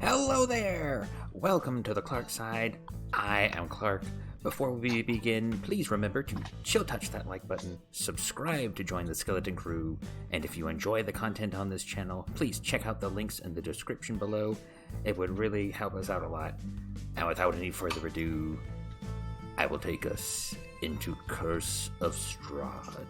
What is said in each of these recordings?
Hello there! Welcome to the Clark side. I am Clark. Before we begin, please remember to chill touch that like button, subscribe to join the Skeleton Crew, and if you enjoy the content on this channel, please check out the links in the description below. It would really help us out a lot. And without any further ado, I will take us into Curse of Strahd.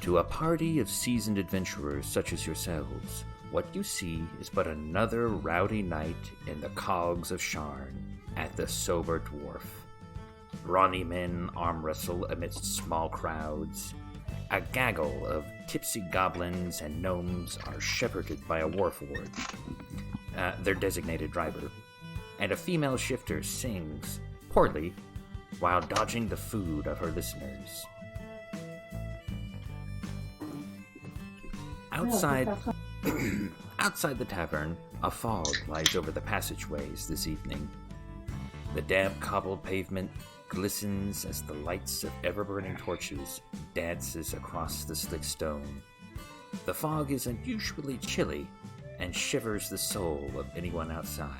To a party of seasoned adventurers such as yourselves, what you see is but another rowdy night in the cogs of Sharn at the Sober Dwarf. Brawny men arm wrestle amidst small crowds. A gaggle of tipsy goblins and gnomes are shepherded by a warlord, their designated driver, and a female shifter sings, poorly, while dodging the food of her listeners. Outside the tavern, a fog lies over the passageways this evening. The damp cobbled pavement glistens as the lights of ever-burning torches dances across the slick stone. The fog is unusually chilly and shivers the soul of anyone outside.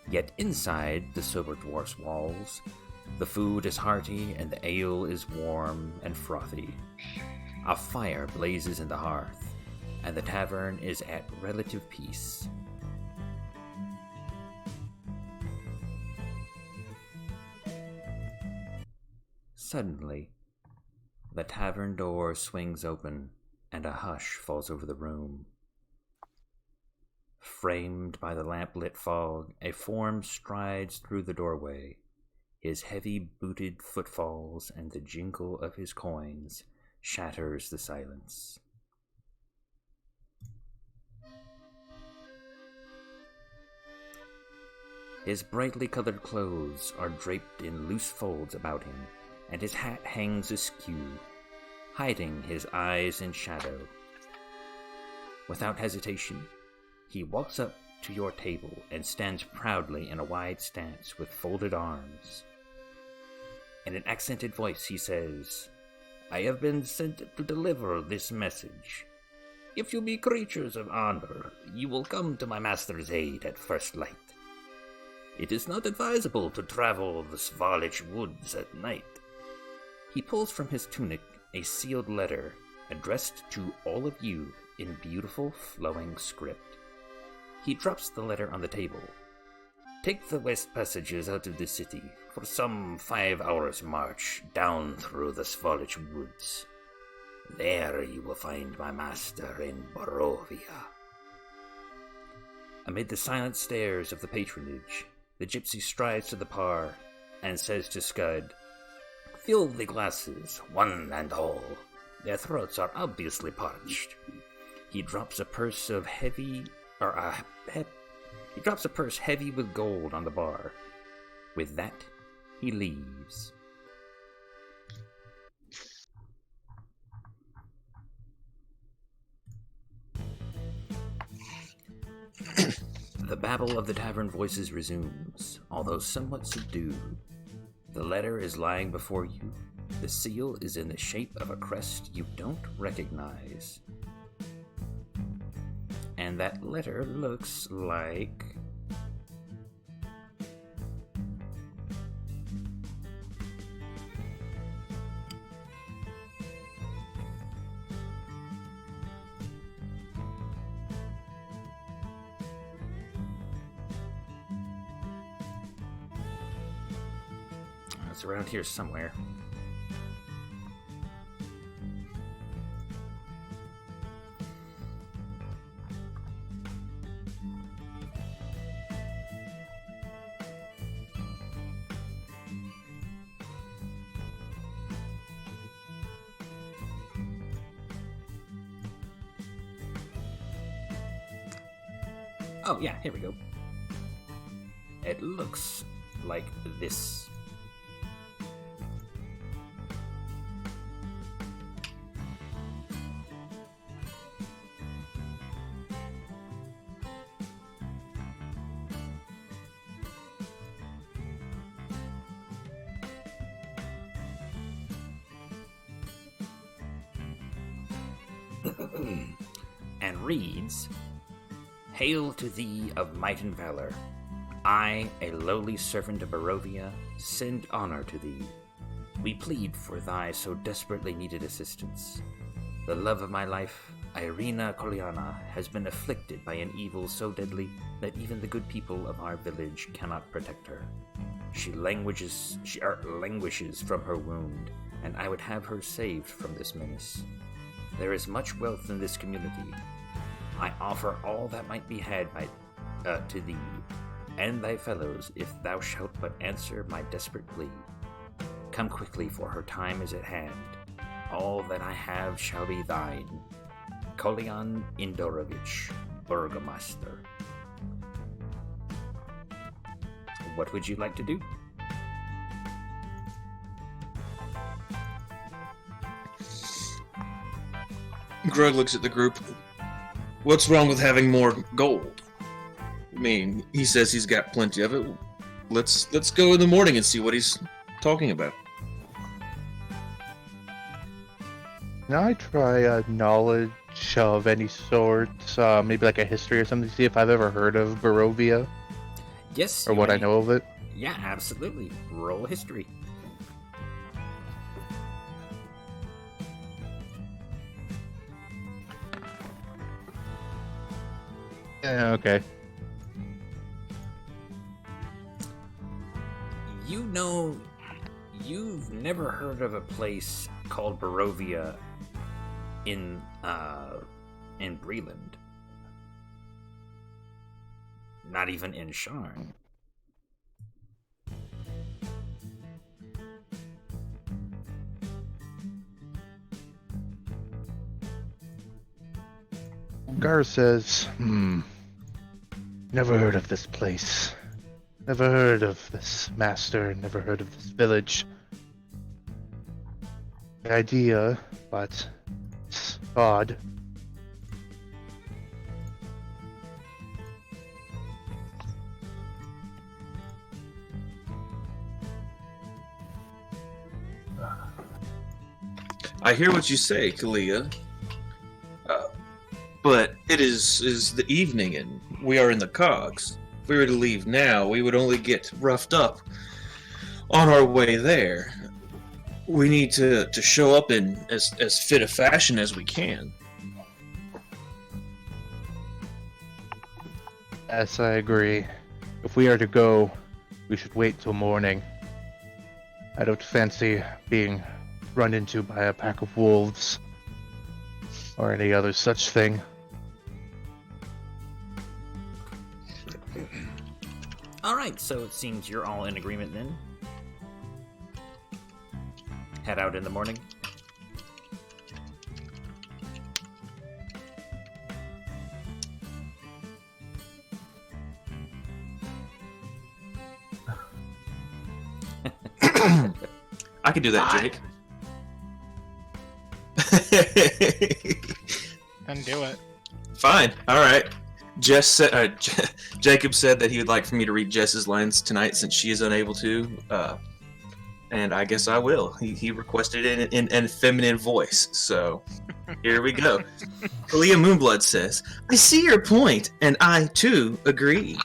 Yet inside the Sober Dwarf's walls, the food is hearty and the ale is warm and frothy. A fire blazes in the hearth, and the tavern is at relative peace. Suddenly, the tavern door swings open, and a hush falls over the room. Framed by the lamp-lit fog, a form strides through the doorway. His heavy-booted footfalls and the jingle of his coins shatters the silence. His brightly colored clothes are draped in loose folds about him, and his hat hangs askew, hiding his eyes in shadow. Without hesitation, he walks up to your table and stands proudly in a wide stance with folded arms. In an accented voice he says, "I have been sent to deliver this message. If you be creatures of honor, you will come to my master's aid at first light. It is not advisable to travel the Svalich woods at night." He pulls from his tunic a sealed letter addressed to all of you in beautiful flowing script. He drops the letter on the table. "Take the west passages out of the city for some 5 hours' march down through the Svalich woods. There you will find my master in Barovia." Amid the silent stares of the patronage, the gypsy strides to the bar and says to Scud, "Fill the glasses, one and all. Their throats are obviously parched." He drops a purse heavy with gold on the bar. With that, he leaves. The babble of the tavern voices resumes, although somewhat subdued. The letter is lying before you. The seal is in the shape of a crest you don't recognize. And that letter looks like... It's around here somewhere. Oh yeah, here we go. It looks like this. and reads, Hail to thee of might and valor. I, a lowly servant of Barovia, send honor to thee. We plead for thy so desperately needed assistance. The love of my life, Irina Koliana, has been afflicted by an evil so deadly that even the good people of our village cannot protect her. She languishes from her wound, and I would have her saved from this menace. There is much wealth in this community. I offer all that might be had to thee and thy fellows if thou shalt but answer my desperate plea. Come quickly, for her time is at hand. All that I have shall be thine. Kolian Indorovich, Burgomaster. What would you like to do? Grug looks at the group. What's wrong with having more gold? I mean, he says he's got plenty of it. Let's go in the morning and see what he's talking about. Can I try a knowledge of any sort, maybe like a history or something, to see if I've ever heard of Barovia? Yes. Or what I know of it? Yeah, absolutely. Roll history. Yeah, okay. You know, you've never heard of a place called Barovia in Breland. Not even in Sharn. Gar says, never heard of this place. Never heard of this master, never heard of this village. The idea, but it's odd. I hear what you say, Kalia. But it is the evening and we are in the cogs. If we were to leave now, we would only get roughed up on our way there. We need to show up in as fit a fashion as we can. Yes, I agree. If we are to go, we should wait till morning. I don't fancy being run into by a pack of wolves or any other such thing. Alright, so it seems you're all in agreement then. Head out in the morning. I could do that, Jake. Then do it. Fine. All right. Jess said, Jacob said that he would like for me to read Jess's lines tonight since she is unable to, and I guess I will. He requested it in a feminine voice, so here we go. Kalia Moonblood says, I see your point, and I, too, agree.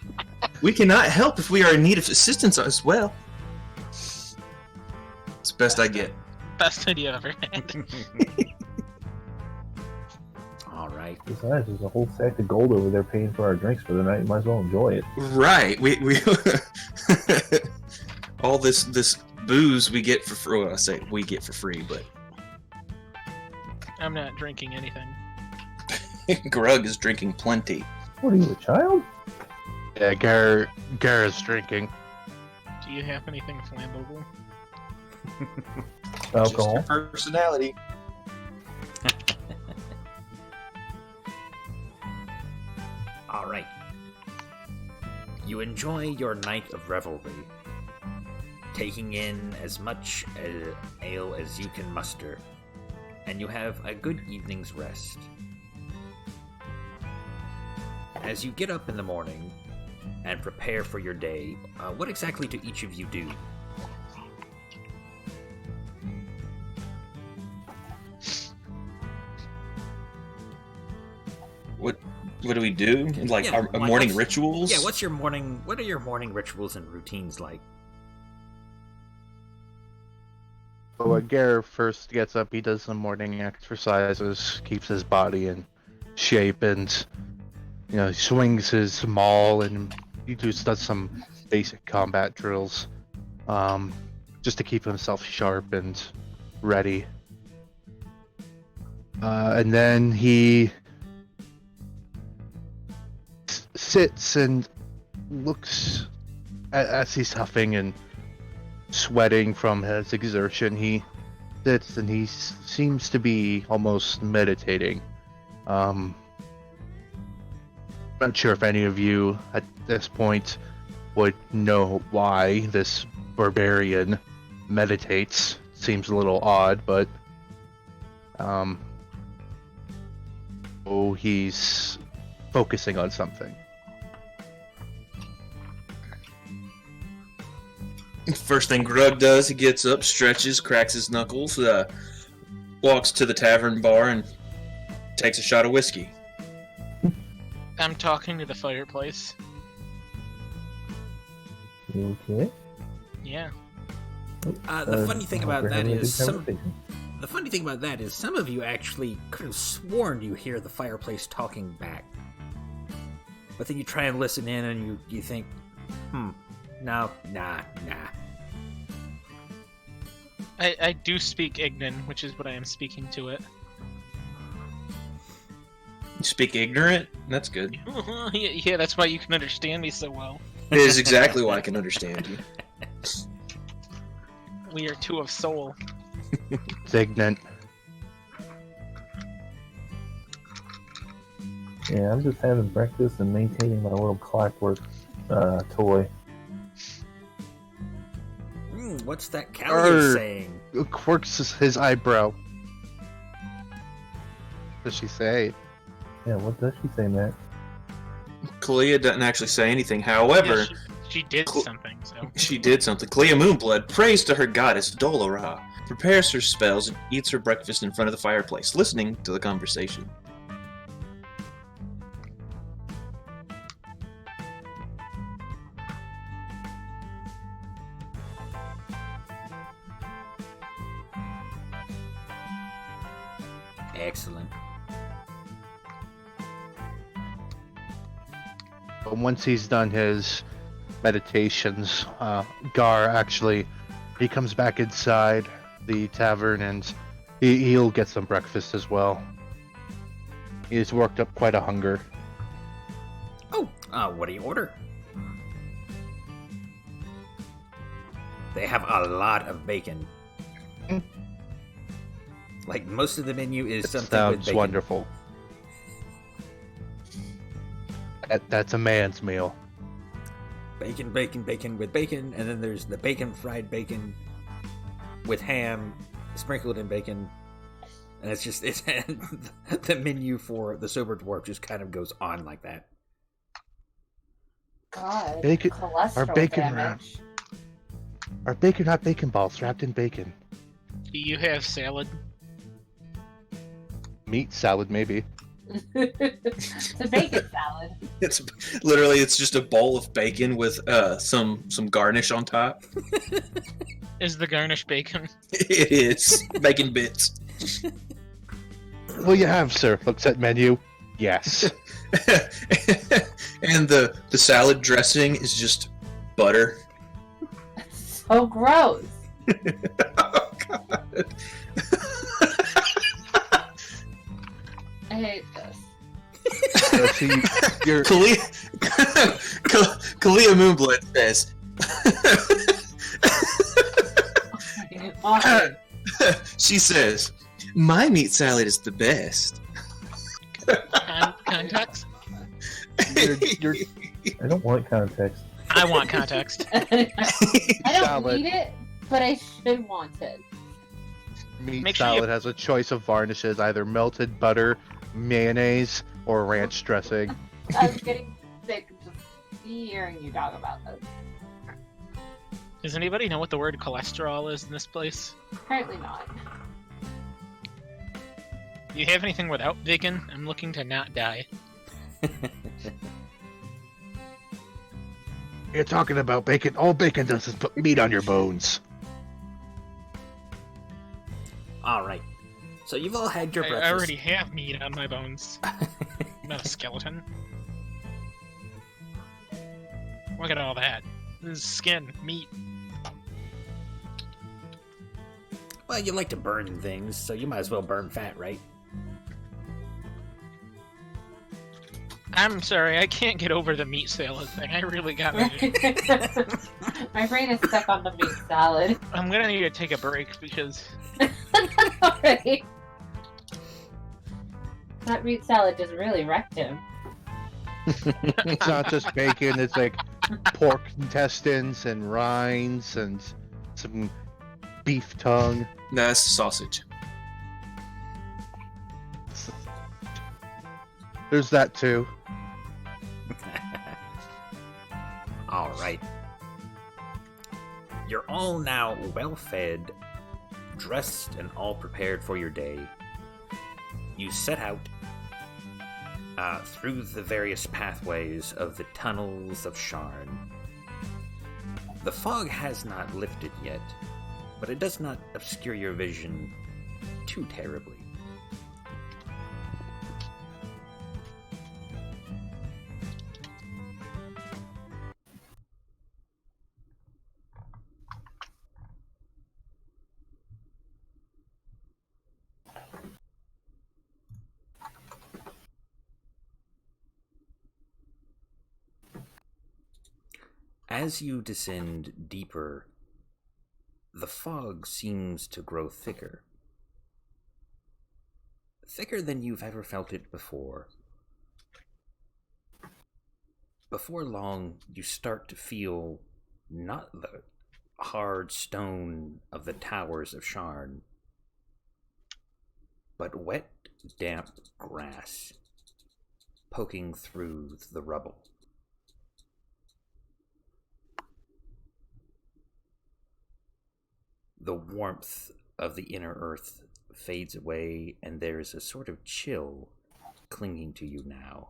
We cannot help if we are in need of assistance as well. It's the best I get. Best idea I've ever had. Alright. Besides, there's a whole sack of gold over there paying for our drinks for the night. Might as well enjoy it. Right. We all this booze we get for free. Well, I say we get for free, but I'm not drinking anything. Grug is drinking plenty. What are you, a child? Yeah, Gar is drinking. Do you have anything flammable? Alcohol. Just your personality. Alright. You enjoy your night of revelry, taking in as much ale as you can muster, and you have a good evening's rest. As you get up in the morning and prepare for your day, what exactly do each of you do? What do we do? Like Yeah, our why- morning what's- rituals? Yeah, what are your morning rituals and routines like? So when Gare first gets up, he does some morning exercises, keeps his body in shape, and he swings his maul, and he just does some basic combat drills, just to keep himself sharp and ready. And then he sits and looks as he's huffing and sweating from his exertion. He sits and he seems to be almost meditating. Not sure if any of you at this point would know why this barbarian meditates. Seems a little odd, but he's focusing on something. First thing Grug does, he gets up, stretches, cracks his knuckles, walks to the tavern bar, and takes a shot of whiskey. I'm talking to the fireplace. You okay? Yeah. The funny thing I hope about you're that having a is good conversation. some of you actually could have sworn you hear the fireplace talking back. But then you try and listen in and you think, no, nah. I do speak Ignan, which is what I am speaking to it. You speak ignorant? That's good. Yeah, that's why you can understand me so well. It is exactly why I can understand you. We are two of soul. Zignant. Yeah, I'm just having breakfast and maintaining my little clockwork toy. What's that Callie Arr. saying? Quirks his eyebrow. What does she say? Yeah, what does she say, Matt? Kalia doesn't actually say anything. However, Yeah, she did Cl- something, so. she did something. Kalia Moonblood prays to her goddess Dolora, prepares her spells, and eats her breakfast in front of the fireplace, listening to the conversation. Excellent. But once he's done his meditations, Gar actually he comes back inside the tavern and he'll get some breakfast as well. He's worked up quite a hunger. Oh, what do you order? They have a lot of bacon. Like, most of the menu is something with Sounds bacon. wonderful. That's a man's meal. Bacon, bacon, bacon with bacon, and then there's the bacon fried bacon with ham sprinkled in bacon. And it's the menu for the sober dwarf just kind of goes on like that. God, Bacon- cholesterol our bacon damage. Are bacon not bacon balls wrapped in bacon? Do you have salad? Meat salad, maybe. It's a bacon salad. It's just a bowl of bacon with some garnish on top. Is the garnish bacon? It is bacon bits. Will you have, sir? Looks at menu. Yes. And the salad dressing is just butter. So gross. Oh god. I hate this. See, you're Kalia Moonblood says, she says, my meat salad is the best. Context? you're I don't want context. I want context. I don't Salad. need it, but I should want it. meat Make sure salad you- has a choice of varnishes, either melted butter, mayonnaise, or ranch dressing. I'm getting sick just hearing you talk about this. Does anybody know what the word cholesterol is in this place? Apparently not. Do you have anything without bacon? I'm looking to not die. You're talking about bacon. All bacon does is put meat on your bones. All right. So you've all had your I breakfast. already have meat on my bones. I'm not a skeleton. Look at all that. This is skin, meat. Well, you like to burn things, so you might as well burn fat, right? I'm sorry, I can't get over the meat salad thing. I really got me. My brain is stuck on the meat salad. I'm gonna need to take a break because Already. That meat salad just really wrecked him. It's not just bacon. It's like pork intestines and rinds and some beef tongue. No, that's sausage. There's that too. All right. You're all now well fed, dressed, and all prepared for your day. You set out through the various pathways of the tunnels of Sharn. The fog has not lifted yet, but it does not obscure your vision too terribly. As you descend deeper, the fog seems to grow thicker. Thicker than you've ever felt it before. Before long, you start to feel not the hard stone of the towers of Sharn, but wet, damp grass poking through the rubble. The warmth of the inner earth fades away, and there's a sort of chill clinging to you now.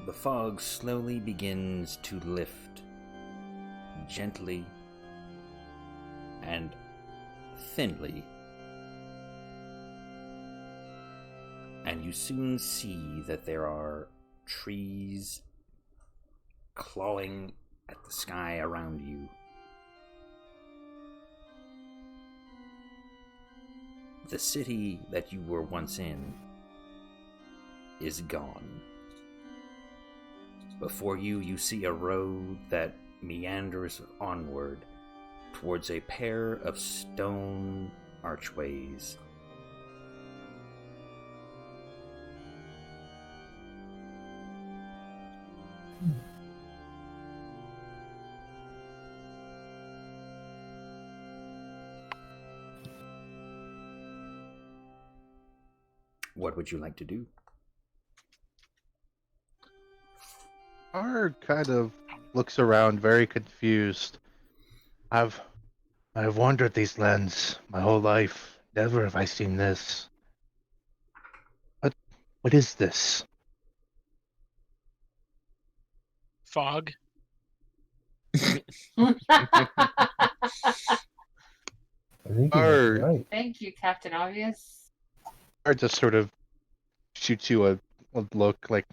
The fog slowly begins to lift, gently and thinly, and you soon see that there are trees clawing at the sky around you. The city that you were once in is gone. Before you, you see a road that meanders onward towards a pair of stone archways. What would you like to do? Ar kind of looks around, very confused. I've wandered these lands my whole life. Never have I seen this. What is this? fog. I think Ar- you're right. Thank you, Captain Obvious. Ar just sort of shoots you a look like,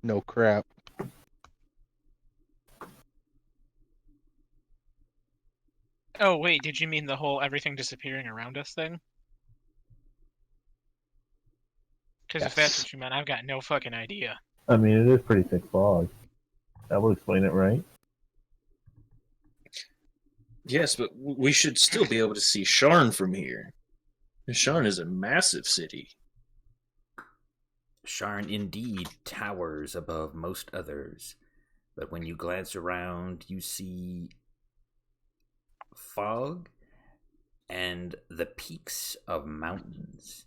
no crap. Oh wait, did you mean the whole everything disappearing around us thing? Because if that's Yes. what you meant, I've got no fucking idea. I mean, it is pretty thick fog. That would explain it, right? Yes, but we should still be able to see Sharn from here. Sharn is a massive city. Sharn indeed towers above most others, but when you glance around, you see fog and the peaks of mountains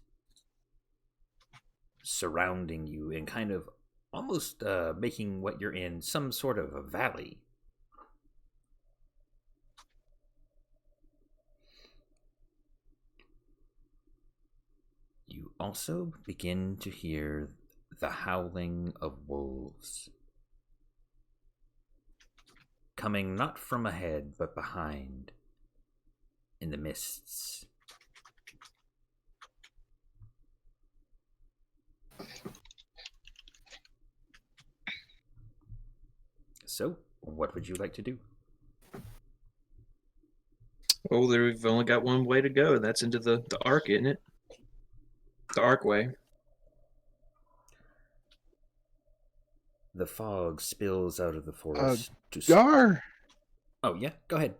surrounding you and kind of almost making what you're in some sort of a valley. You also begin to hear the howling of wolves, coming not from ahead but behind in the mists. So, what would you like to do? Oh, we've only got one way to go, and that's into the Ark, isn't it? The Arkway. The fog spills out of the forest to... Gar! Oh, yeah? Go ahead.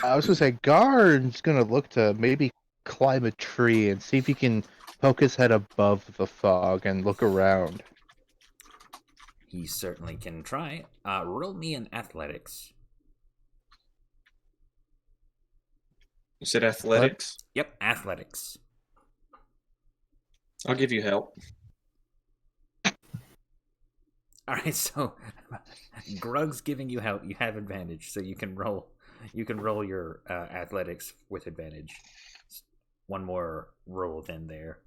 I was gonna say, Gar's gonna look to maybe climb a tree and see if he can poke his head above the fog and look around. He certainly can try. Roll me in athletics. You said athletics? Yep, athletics. I'll give you help. Alright, so Grug's giving you help. You have advantage, so you can roll your athletics with advantage. One more roll than there.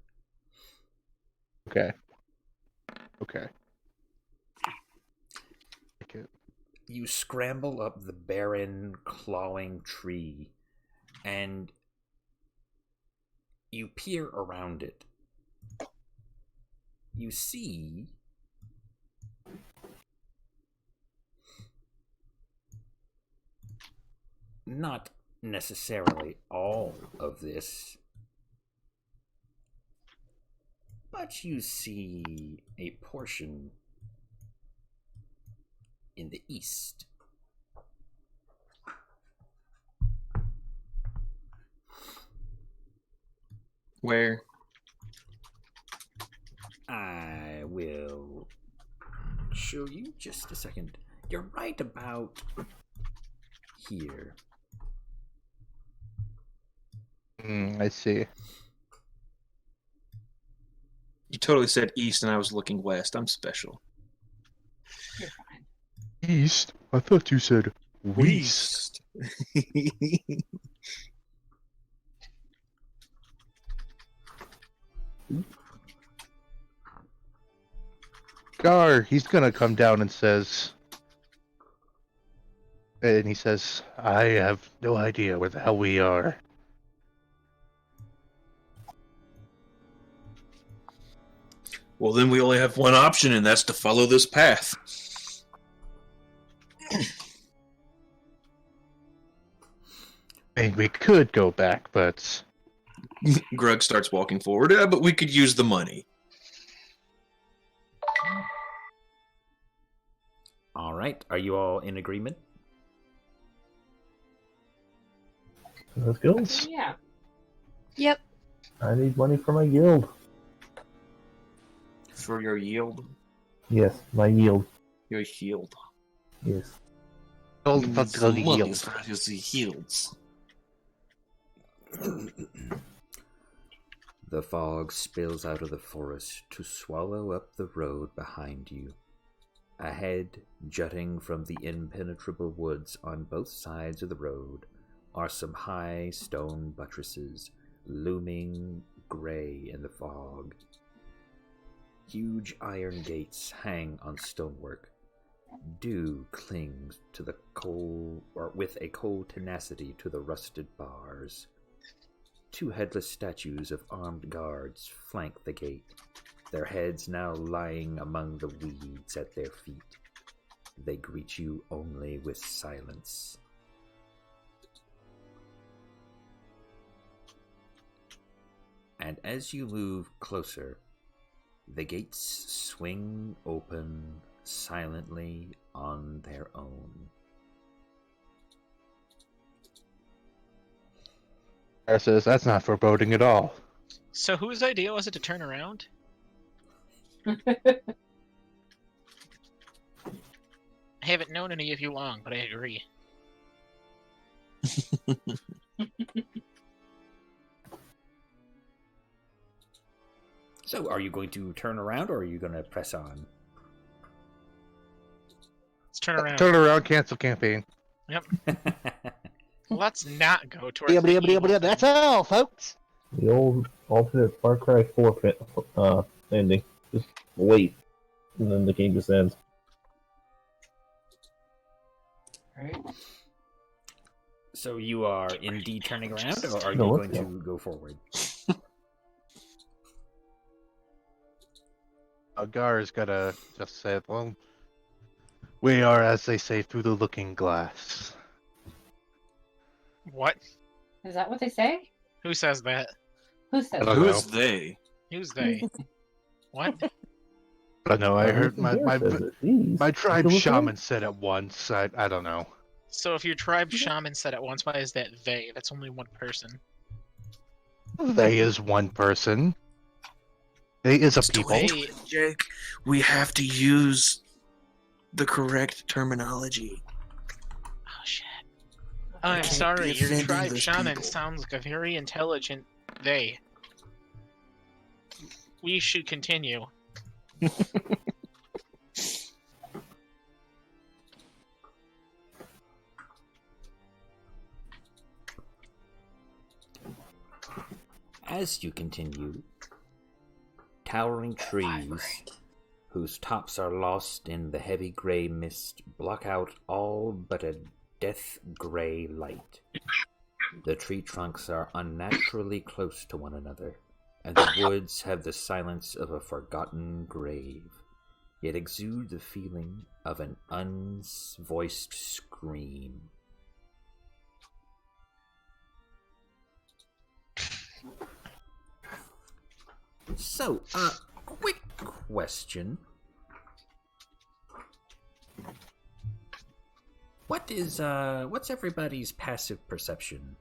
Okay. You scramble up the barren, clawing tree, and you peer around it. You see not necessarily all of this, but you see a portion in the east. Where? I will show you just a second. You're right about here. I see. You totally said east, and I was looking west. I'm special. You're fine. East? I thought you said west. Gar, he's gonna come down and he says, I have no idea where the hell we are. Well, then we only have one option, and that's to follow this path. I mean, we could go back, but... Grug starts walking forward. But we could use the money. All right, are you all in agreement? Let's go. Yeah. Yep. I need money for my guild. For your yield. Yes, my yield. Your yield. Yes. Old fuck Money for your yields. The fog spills out of the forest to swallow up the road behind you. Ahead, jutting from the impenetrable woods on both sides of the road, are some high stone buttresses, looming gray in the fog. Huge iron gates hang on stonework. Dew clings to the with a cold tenacity to the rusted bars. Two headless statues of armed guards flank the gate, their heads now lying among the weeds at their feet. They greet you only with silence. And as you move closer, the gates swing open silently on their own. Gar says, that's not foreboding at all. So whose idea was it to turn around? I haven't known any of you long, but I agree. So, are you going to turn around or are you going to press on? Let's turn around. Turn around, cancel campaign. Let's not go towards the evil That's thing. all, folks. The old alternate Far Cry 4 ending. Just wait, and then the game just ends. Right? So you are indeed turning around, or are you No, going let's to go forward? Gar is gonna just say, well, we are, as they say, through the looking glass. What? Is that what they say? Who says that? Who says I don't Who know. is they? Who's they? What? I don't know. I heard my my tribe shaman said it once. I don't know. So if your tribe shaman said it once, why is that they? That's only one person. They is one person. They is a It's people. 2020, Jake. We have to use the correct terminology. Oh shit. I'm Okay. sorry, be your offending tribe those shaman people. sounds like a very intelligent they. We should continue. As you continue, towering trees, whose tops are lost in the heavy gray mist, block out all but a death gray light. The tree trunks are unnaturally close to one another, and the woods have the silence of a forgotten grave, yet exude the feeling of an unvoiced scream. So, quick question. What's everybody's passive perception?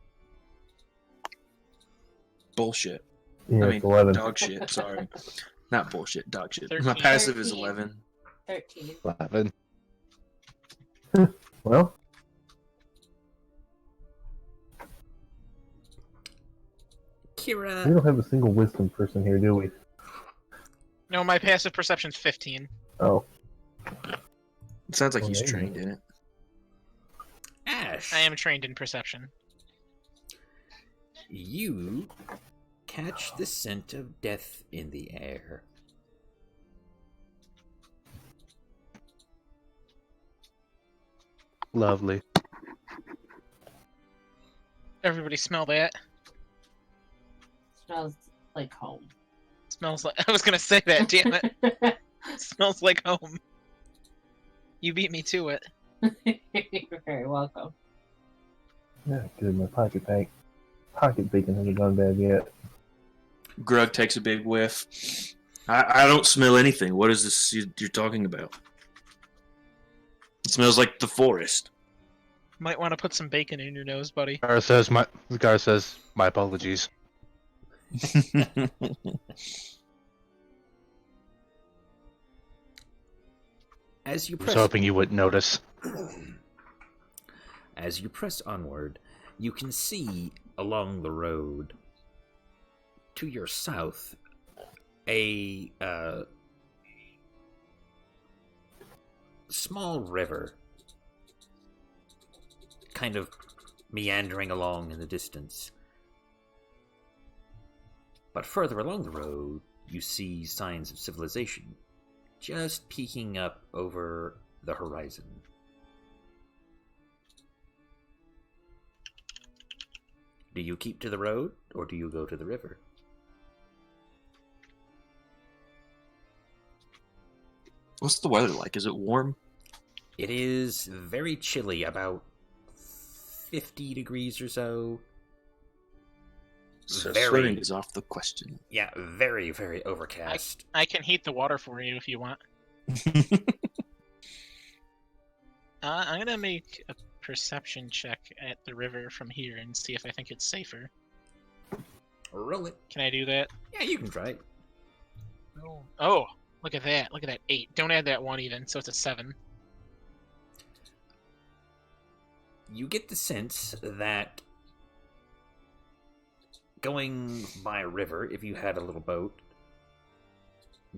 Bullshit. Yeah, I it's mean, 11. dog shit. Sorry. Not bullshit, dog shit. 13. My passive is 13. 11. 13. 11. Well, we Kira, don't have a single wisdom person here, do we? No, my passive perception's 15. Oh, It sounds like Oh, he's there you trained go. in it. Ash, I am trained in perception. you catch the scent of death in the air. Lovely. Everybody smell that? Smells like home. Smells like... I was gonna say that, damn it. Smells like home. You beat me to it. You're very welcome. yeah, good. My pocket bacon hasn't gone bad yet. Grug takes a big whiff. I don't smell anything. What is this you're talking about? It smells like the forest. Might want to put some bacon in your nose, buddy. Gar says my apologies. As you I was press hoping you wouldn't notice. As you press onward, you can see along the road to your south a small river kind of meandering along in the distance. But further along the road, you see signs of civilization just peeking up over the horizon. Do you keep to the road, or do you go to the river? What's the weather like? Is it warm? It is very chilly, about 50 degrees or so. So Very- swimming is off the question. Yeah, very, very overcast. I can heat the water for you if you want. I'm gonna make a perception check at the river from here and see if I think it's safer. Roll it. Can I do that? Yeah, you can try it. Oh, look at that. Look at that 8. Don't add that 1 even, so it's a 7. You get the sense that going by a river, if you had a little boat,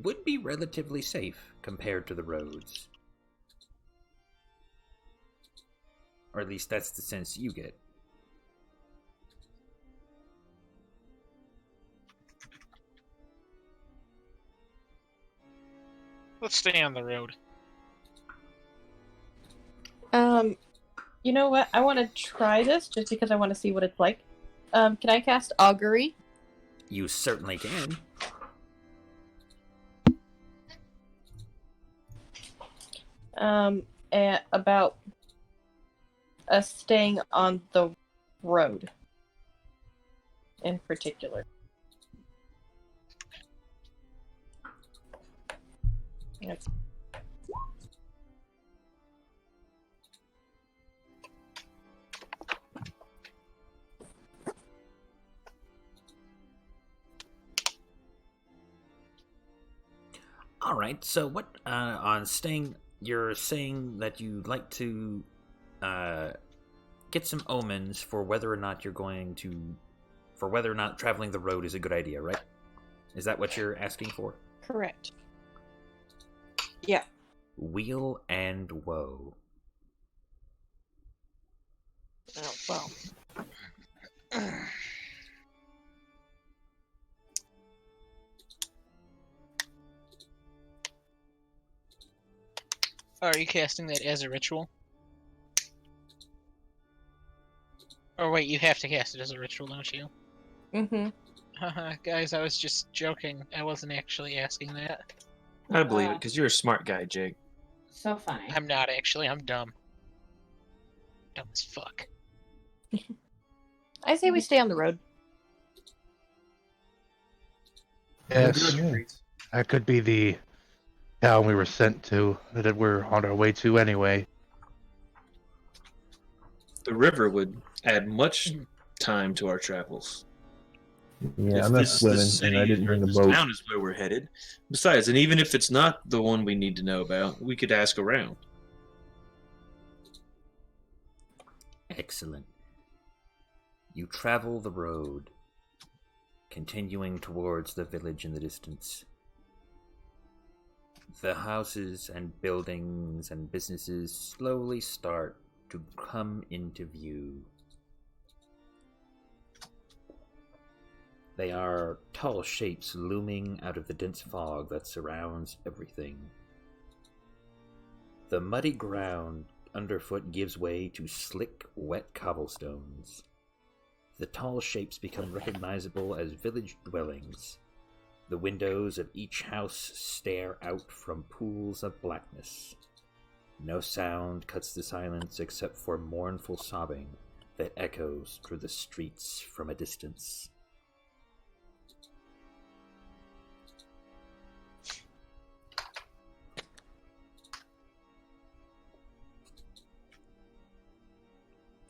would be relatively safe compared to the roads. Or at least that's the sense you get. Let's stay on the road. You know what? I want to try this just because I want to see what it's like. Can I cast Augury? You certainly can. About us staying on the road in particular. Yes. Alright, so what, on staying, you're saying that you'd like to, get some omens for whether or not traveling the road is a good idea, right? Is that what you're asking for? Correct. Yeah. Weal and woe. Oh, well. Are you casting that as a ritual? Or wait, you have to cast it as a ritual, don't you? Mm-hmm. Haha, guys, I was just joking. I wasn't actually asking that. I believe it, because you're a smart guy, Jake. So funny. I'm not actually, I'm dumb. Dumb as fuck. I say we stay on the road. Yes, that could be the town we were sent to, that we're on our way to anyway. The river would add much time to our travels. Yeah, If I'm not this is the swimming, city and I didn't or bring a this boat. town is where we're headed. Besides, and even if it's not the one we need to know about, we could ask around. Excellent. You travel the road, continuing towards the village in the distance. The houses and buildings and businesses slowly start to come into view. They are tall shapes looming out of the dense fog that surrounds everything. The muddy ground underfoot gives way to slick, wet cobblestones. The tall shapes become recognizable as village dwellings. The windows of each house stare out from pools of blackness. No sound cuts the silence except for mournful sobbing that echoes through the streets from a distance.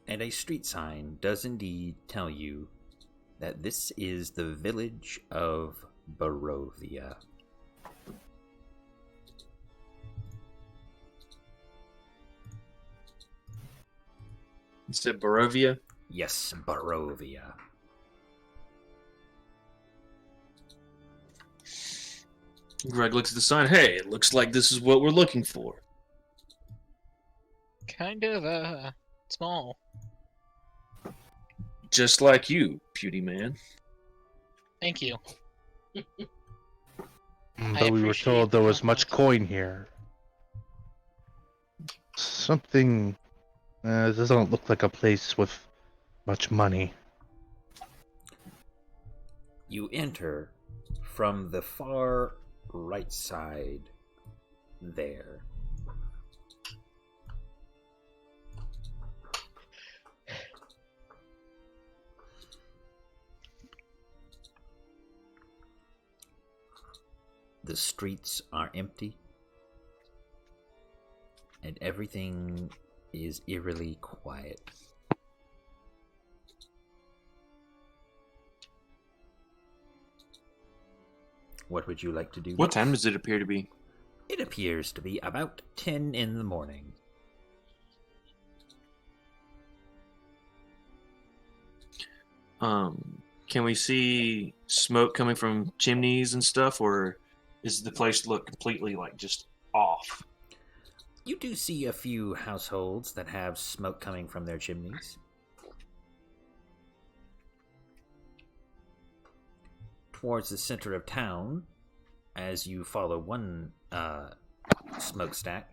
And a street sign does indeed tell you that this is the village of Barovia. You said Barovia? Yes, Barovia. Greg looks at the sign. Hey, it looks like this is what we're looking for. Kind of, small. Just like you, Pewdie Man. Thank you. But we were told there was much coin here. Something... this doesn't look like a place with much money. You enter from the far right side there. The streets are empty, and everything is eerily quiet. What would you like to do? What time does it appear to be? It appears to be about 10 in the morning. Can we see smoke coming from chimneys and stuff, or is the place look completely like just off? You do see a few households that have smoke coming from their chimneys. Towards the center of town, as you follow one smokestack,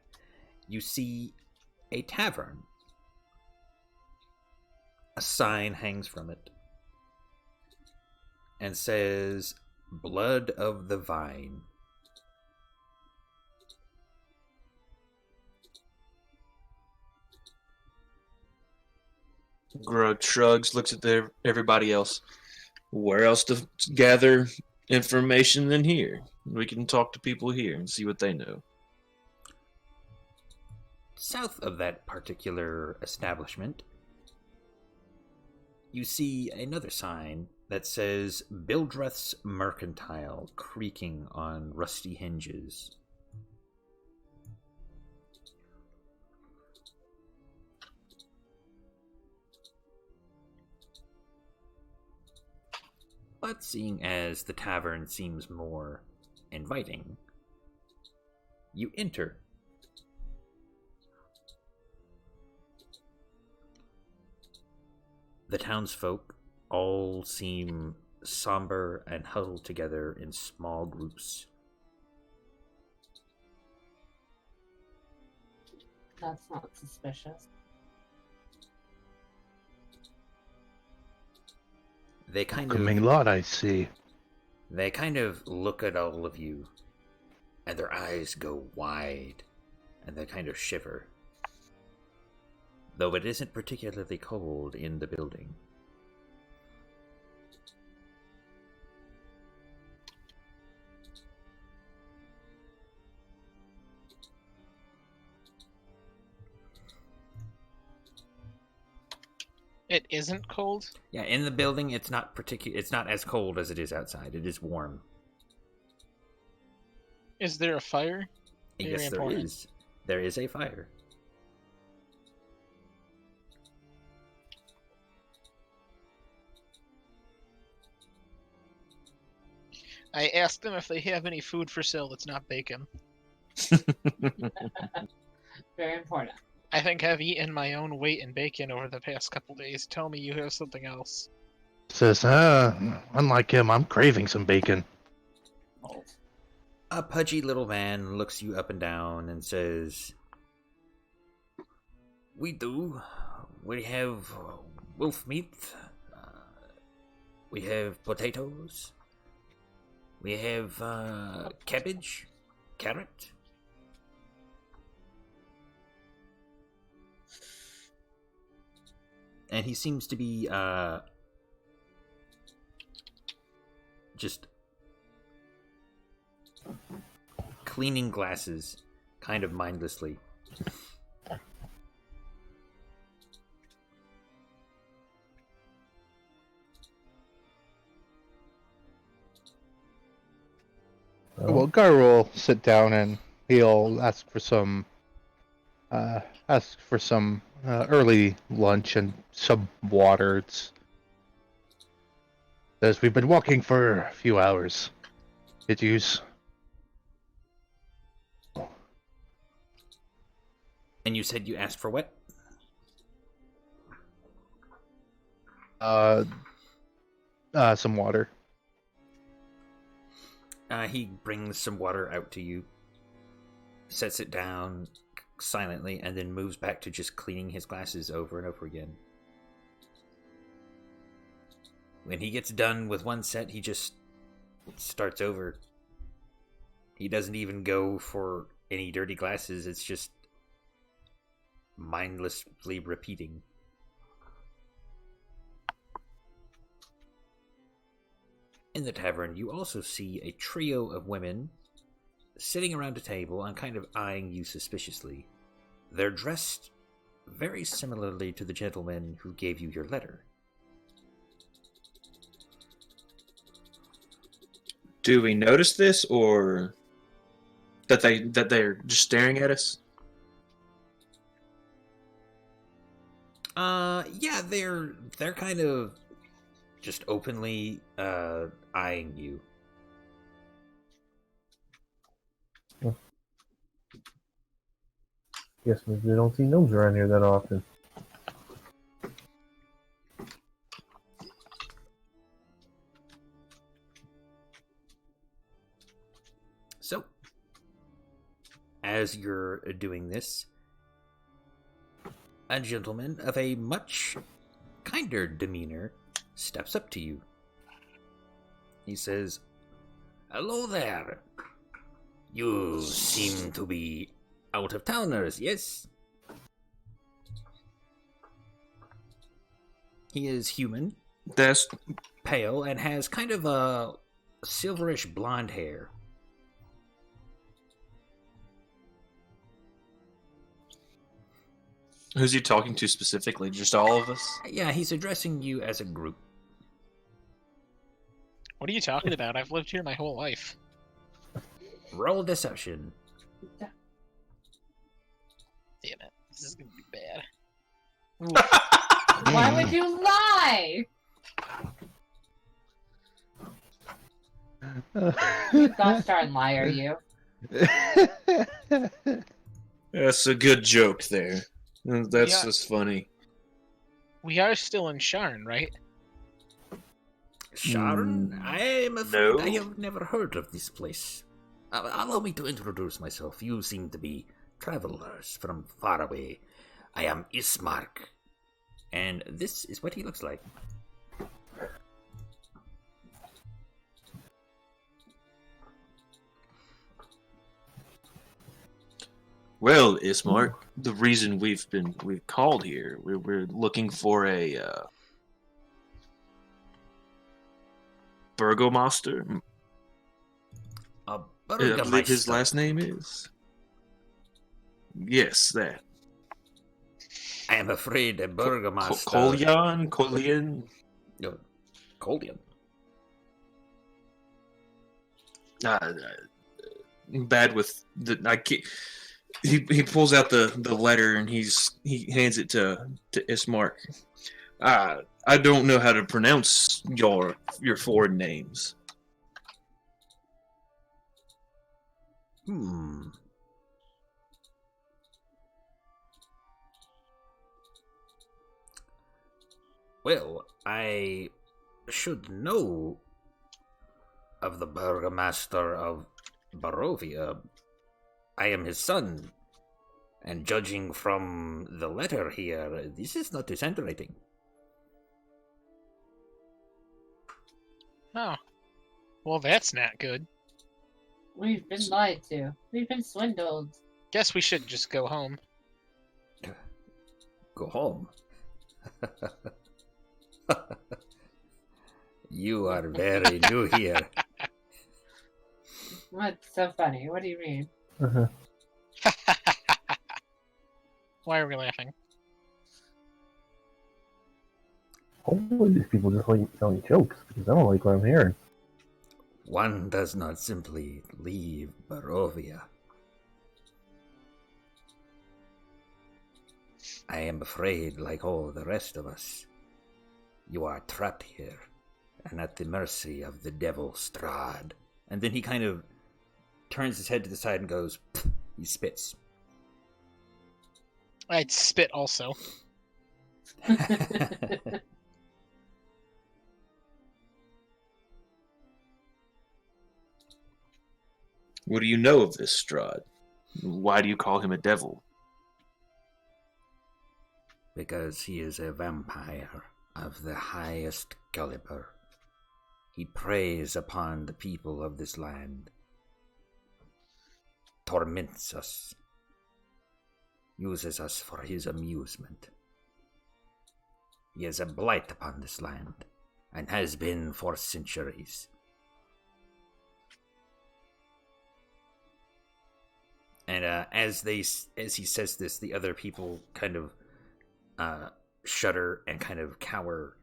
you see a tavern. A sign hangs from it and says, "Blood of the Vine." Grug shrugs, looks at everybody else. Where else to gather information than here? We can talk to people here and see what they know. South of that particular establishment, you see another sign that says Bildreth's Mercantile, creaking on rusty hinges. But seeing as the tavern seems more inviting, you enter. The townsfolk all seem somber and huddled together in small groups. That's not suspicious. They kind Coming lot, I see. They kind of look at all of you, and their eyes go wide, and they kind of shiver. Though it isn't particularly cold in the building. It isn't cold? Yeah, in the building it's not as cold as it is outside. It is warm. Is there a fire? Yes, Very there important. is. There is a fire. I asked them if they have any food for sale that's not bacon. Very important. I think I've eaten my own weight in bacon over the past couple days. Tell me you have something else. Says, unlike him, I'm craving some bacon. A pudgy little man looks you up and down and says, "We do. We have wolf meat. We have potatoes. We have cabbage, carrot." And he seems to be just cleaning glasses kind of mindlessly. Well, Gar will sit down and he'll ask for some early lunch and some water. Says we've been walking for a few hours. Did use. And you said you asked for what? Some water. He brings some water out to you, sets it down silently, and then moves back to just cleaning his glasses over and over again. When he gets done with one set, he just starts over. He doesn't even go for any dirty glasses, it's just mindlessly repeating. In the tavern, you also see a trio of women sitting around a table and kind of eyeing you suspiciously. They're dressed very similarly to the gentleman who gave you your letter. Do we notice this, or that they're just staring at us? Yeah, they're kind of just openly eyeing you. Guess we don't see gnomes around here that often. So, as you're doing this, a gentleman of a much kinder demeanor steps up to you. He says, "Hello there. You seem to be out-of-towners, yes?" He is human, That's pale, and has kind of a silverish blonde hair. who's he talking to specifically? Just all of us? Yeah, he's addressing you as a group. What are you talking about? I've lived here my whole life. Roll deception. Damn it. This is gonna be bad. Why would you lie? You gosh darn liar, you. That's a good joke there. That's Yeah. just funny. We are still in Sharn, right? Sharon, I'm afraid No. I have never heard of this place. Allow me to introduce myself. You seem to be travelers from far away. I am Ismark, and this is what he looks like. Well, Ismark, the reason we've called here, we're looking for a Burgomaster. A I believe his Burgermeister. last name is. Yes, that. I am afraid a Burgermaster. Collian. No, Coldian. Bad with the. I can't. He pulls out the letter and he hands it to Ismark. I don't know how to pronounce your foreign names. Well, I should know of the Burgomaster of Barovia. I am his son, and judging from the letter here, this is not his handwriting. Oh. Well, that's not good. We've been lied to. We've been swindled. Guess we should just go home. Go home. You are very new here. What's so funny? What do you mean? Why are we laughing? Hopefully these people just like telling jokes, because I don't like what I'm hearing. One does not simply leave Barovia. I am afraid, like all the rest of us, you are trapped here and at the mercy of the devil Strahd. And then he kind of turns his head to the side and goes, "Pfft," he spits. I'd spit also. What do you know of this Strahd? Why do you call him a devil? Because he is a vampire of the highest caliber. He preys upon the people of this land, torments us, uses us for his amusement. He is a blight upon this land, and has been for centuries. And as he says this, the other people kind of shudder and kind of cower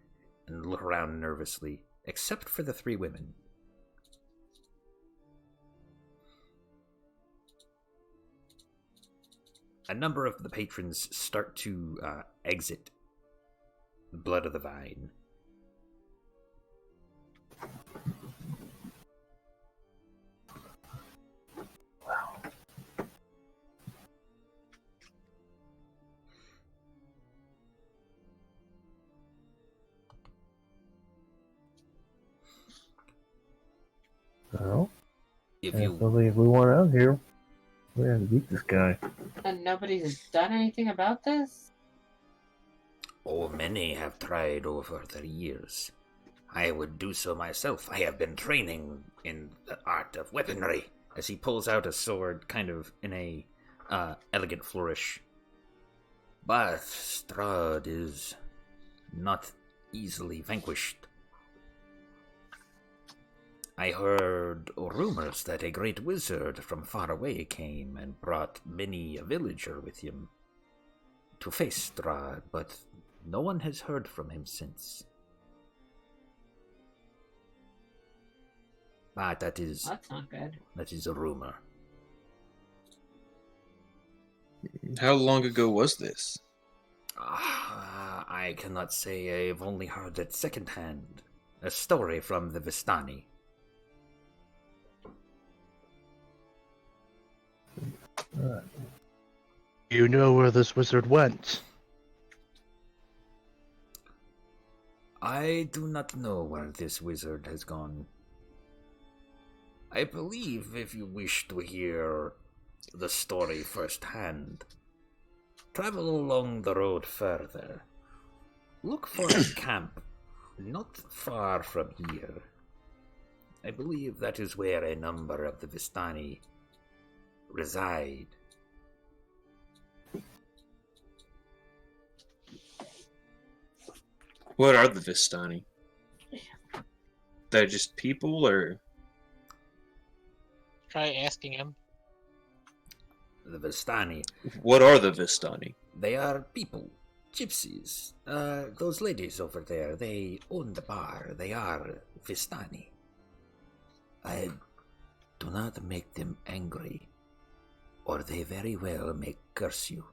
and look around nervously, except for the three women. a number of the patrons start to exit Blood of the Vine. Well, If I you believe we want out here. We have to beat this guy. And nobody's done anything about this? Oh, many have tried over the years. I would do so myself. I have been training in the art of weaponry. As he pulls out a sword, kind of in a elegant flourish. But Strahd is not easily vanquished. I heard rumors that a great wizard from far away came and brought many a villager with him to face Strahd, but no one has heard from him since. But That's not good. that is a rumor. How long ago was this? I cannot say. I've only heard it secondhand. A story from the Vistani. You know where this wizard went? I do not know where this wizard has gone. I believe if you wish to hear the story firsthand, travel along the road further. Look for a camp not far from here. I believe that is where a number of the Vistani reside. What are the Vistani? They're just people, or Try asking him. The Vistani, what are the Vistani? they are people, gypsies. Those ladies over there, they own the bar. They are Vistani. I do not make them angry, or they very well may curse you.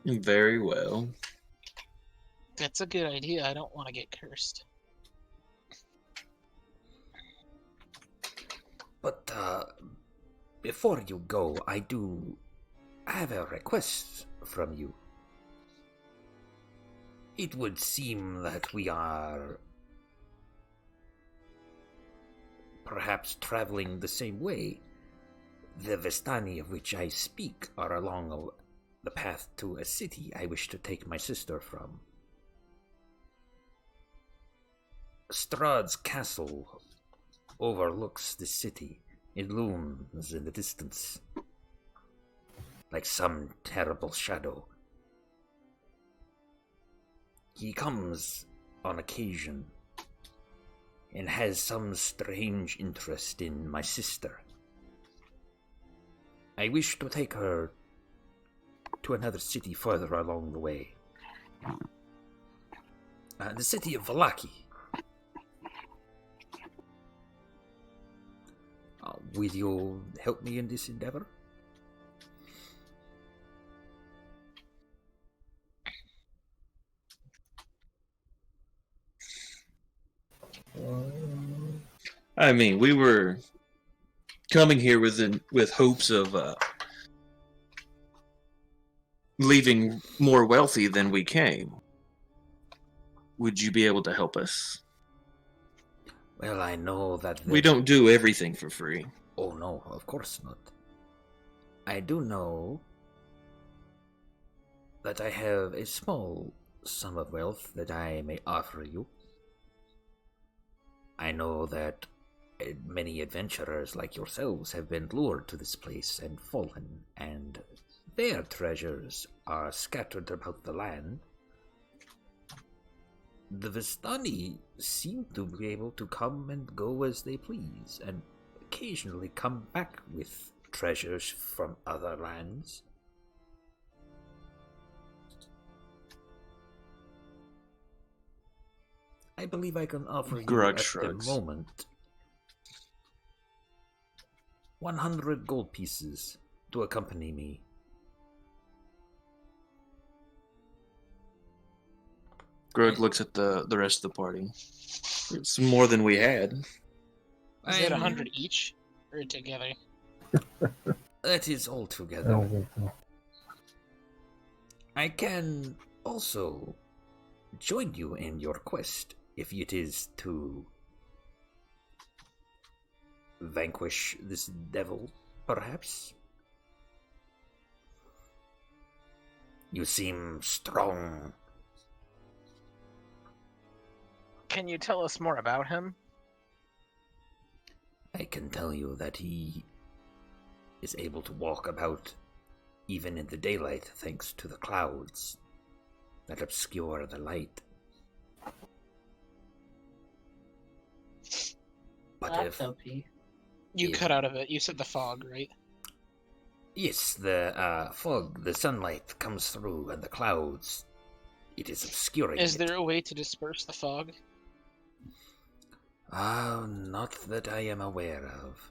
Very well. That's a good idea. I don't want to get cursed. But before you go, I do have a request from you. It would seem that we are perhaps traveling the same way. The Vistani of which I speak are along the path to a city I wish to take my sister from. Strahd's castle overlooks the city. It looms in the distance, like some terrible shadow. He comes on occasion and has some strange interest in my sister. I wish to take her to another city further along the way. The city of Vallaki. Will you help me in this endeavor? I mean, we were coming here with hopes of leaving more wealthy than we came. Would you be able to help us? Well, I know that... We don't do everything for free. Oh no, of course not. I do know that I have a small sum of wealth that I may offer you. I know that many adventurers like yourselves have been lured to this place and fallen, and their treasures are scattered about the land. The Vistani seem to be able to come and go as they please, and occasionally come back with treasures from other lands. I believe I can offer you Grudge at shrugs. the moment 100 gold pieces to accompany me. Grug looks at the rest of the party. It's more than we had. Is that 100 each? Or together? That is all I together. don't think so. I can also join you in your quest if it is to vanquish this devil, perhaps. You seem strong. Can you tell us more about him? I can tell you that he is able to walk about even in the daylight thanks to the clouds that obscure the light. But That's if OP. You Yeah. cut out of it. You said the fog, right? yes, the fog, the sunlight comes through, and the clouds, it is obscuring. Is it. there a way to disperse the fog? Not that I am aware of.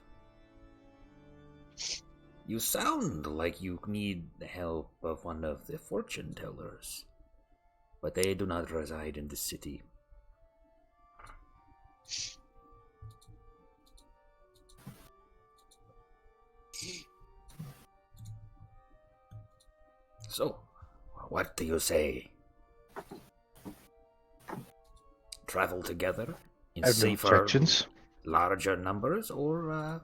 You sound like you need the help of one of the fortune tellers, but they do not reside in the city. So, what do you say? Travel together in I have no safer, objections. larger numbers, or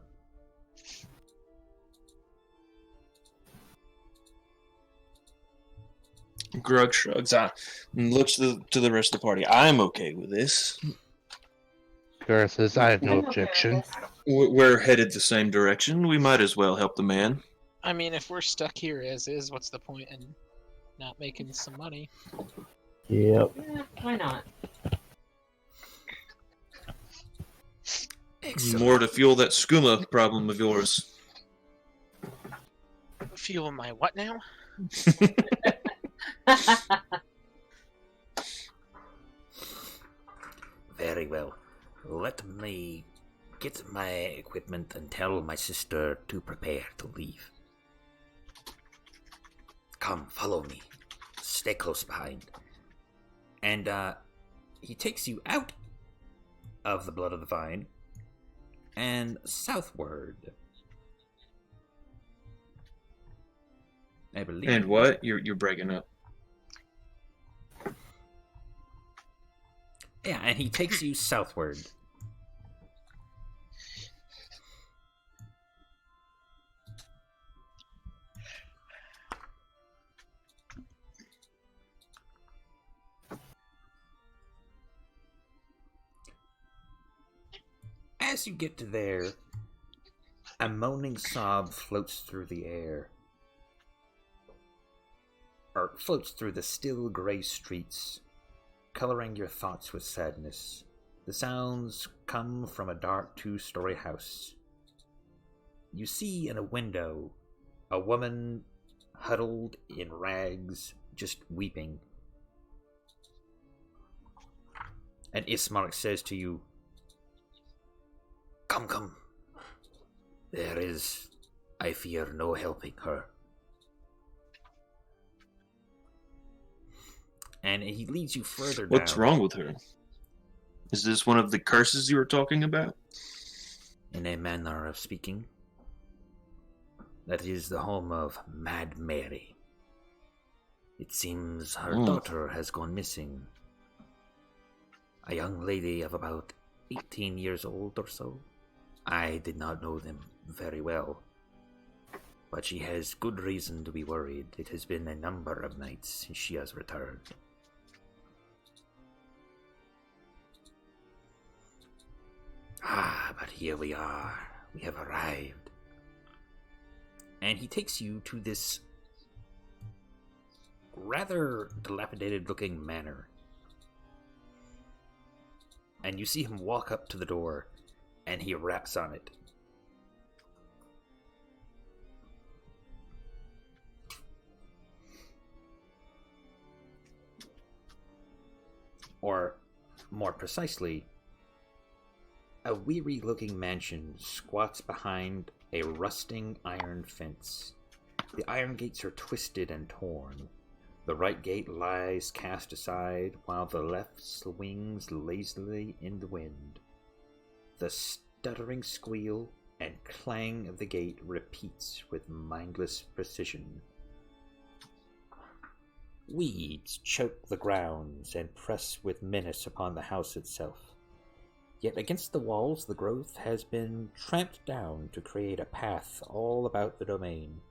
Grug shrugs and looks to the rest of the party. I'm okay with this. Gara says, I have no I'm okay with objection. this. We're headed the same direction. We might as well help the man. I mean, if we're stuck here as is, what's the point in not making some money? Yep. Yeah, why not? excellent. More to fuel that skooma problem of yours. Fuel my what now? Very well. Let me get my equipment and tell my sister to prepare to leave. Come, follow me. Stay close behind. And, he takes you out of the Blood of the Vine and southward. I believe. And what? You're breaking up. Yeah, and he takes you southward. As you get to there, a moaning sob floats through the air. Or floats through the still gray streets, coloring your thoughts with sadness. The sounds come from a dark two-story house. You see in a window a woman huddled in rags, just weeping. And Ismark says to you, "Come, come. There is, I fear, no helping her." And he leads you further down. What's wrong with her? Is this one of the curses you were talking about? In a manner of speaking, that is the home of Mad Mary. It seems her daughter has gone missing. A young lady of about 18 years old or so. I did not know them very well, but she has good reason to be worried. It has been a number of nights since she has returned. But here we are. We have arrived. And he takes you to this rather dilapidated-looking manor. And you see him walk up to the door, and he raps on it. Or, more precisely, a weary-looking mansion squats behind a rusting iron fence. The iron gates are twisted and torn. The right gate lies cast aside, while the left swings lazily in the wind. The stuttering squeal and clang of the gate repeats with mindless precision. Weeds choke the grounds and press with menace upon the house itself. Yet against the walls the growth has been tramped down to create a path all about the domain.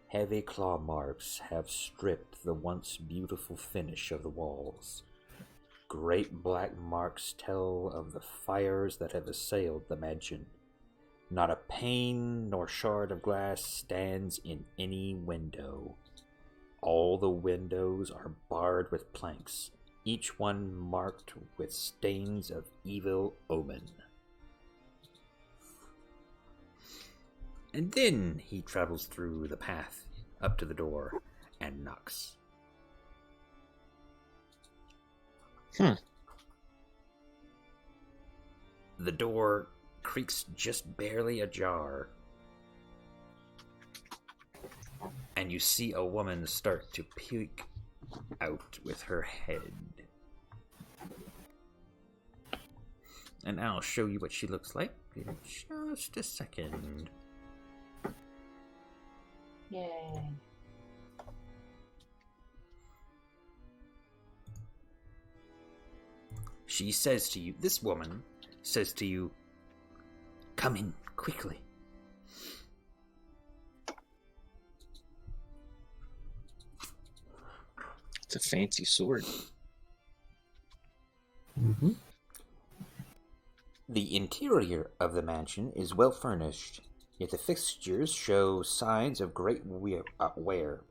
Heavy claw marks have stripped the once beautiful finish of the walls. Great black marks tell of the fires that have assailed the mansion. Not a pane nor shard of glass stands in any window. All the windows are barred with planks, each one marked with stains of evil omen. And then he travels through the path up to the door and knocks. The door creaks just barely ajar, and you see a woman start to peek out with her head. And I'll show you what she looks like in just a second. Yay. She says to you, this woman says to you, "Come in quickly." It's a fancy sword. Mm-hmm. The interior of the mansion is well furnished, yet the fixtures show signs of great wear.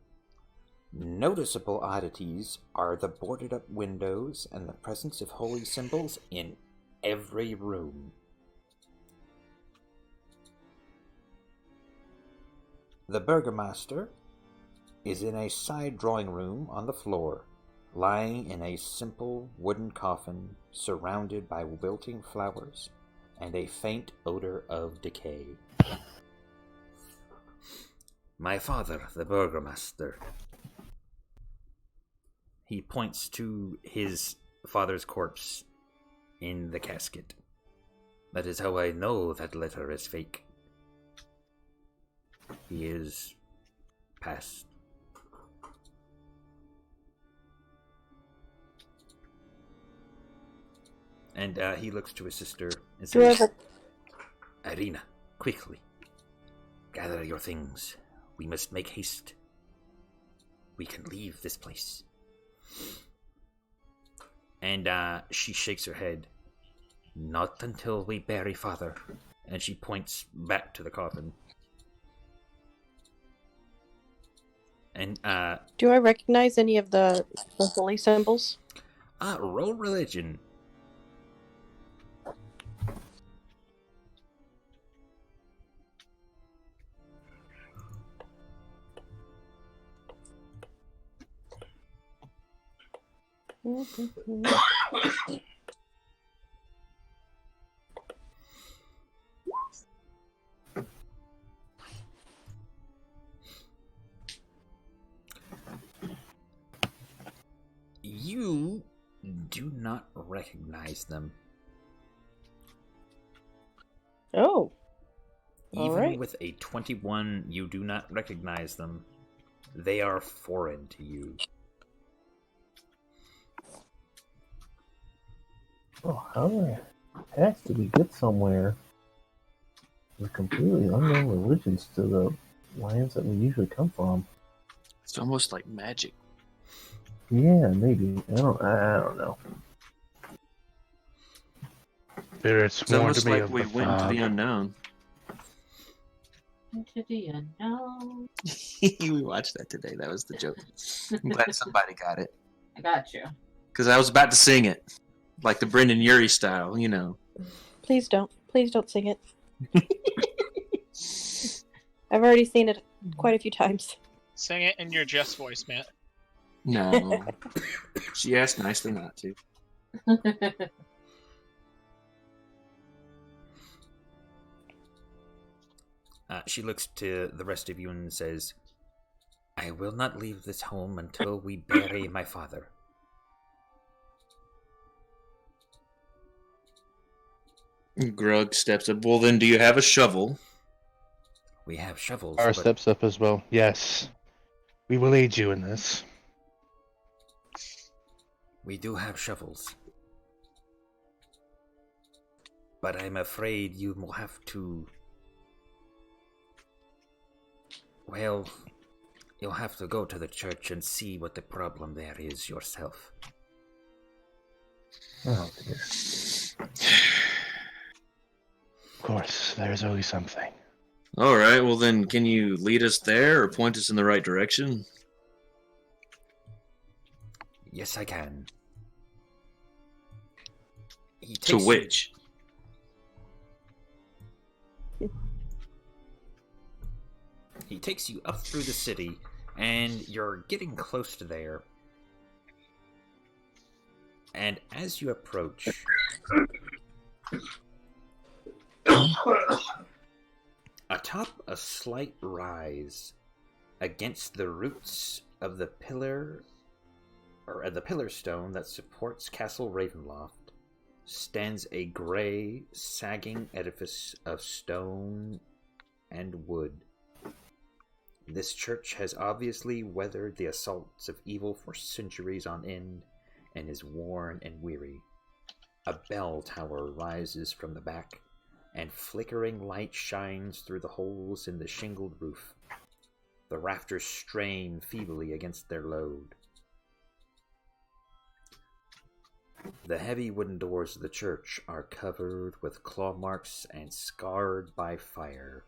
Noticeable oddities are the boarded-up windows and the presence of holy symbols in every room. The burgomaster is in a side drawing room on the floor, lying in a simple wooden coffin surrounded by wilting flowers and a faint odor of decay. My father, the burgomaster. He points to his father's corpse in the casket. That is how I know that letter is fake. He is passed. And he looks to his sister and says, Irina, quickly, gather your things. We must make haste. We can leave this place. And she shakes her head. Not until we bury father. And she points back to the coffin. And do I recognize any of the holy symbols? Roll religion. You do not recognize them. Oh. Even Alright. with a 21, you do not recognize them. They are foreign to you. Oh, how the heck did we get somewhere with completely unknown religions to the lands that we usually come from? It's almost like magic. Yeah, maybe. I don't know. Spirits It's warned almost me like of we the went into fog. the unknown. Into the unknown. We watched that today. That was the joke. I'm glad somebody got it. I got you. Because I was about to sing it. Like the Brendan Urie style, you know. Please don't. Please don't sing it. I've already seen it quite a few times. Sing it in your Jess voice, Matt. No. She asked nicely not to. She looks to the rest of you and says, I will not leave this home until we bury my father. Grug steps up. Well, then, do you have a shovel? We have shovels, Our but steps up as well. Yes. We will aid you in this. we do have shovels. But I'm afraid you will have to... Well, you'll have to go to the church and see what the problem there is yourself. Oh, dear. Of course, there's always something. All right. Well, then, can you lead us there or point us in the right direction? Yes, I can. He To takes you- which? He takes you up through the city, and you're getting close to there. And as you approach, atop a slight rise against the roots of the pillar, or the pillar stone that supports Castle Ravenloft, stands a gray, sagging edifice of stone and wood. This church has obviously weathered the assaults of evil for centuries on end, and is worn and weary. A bell tower rises from the back, and flickering light shines through the holes in the shingled roof. The rafters strain feebly against their load. The heavy wooden doors of the church are covered with claw marks and scarred by fire.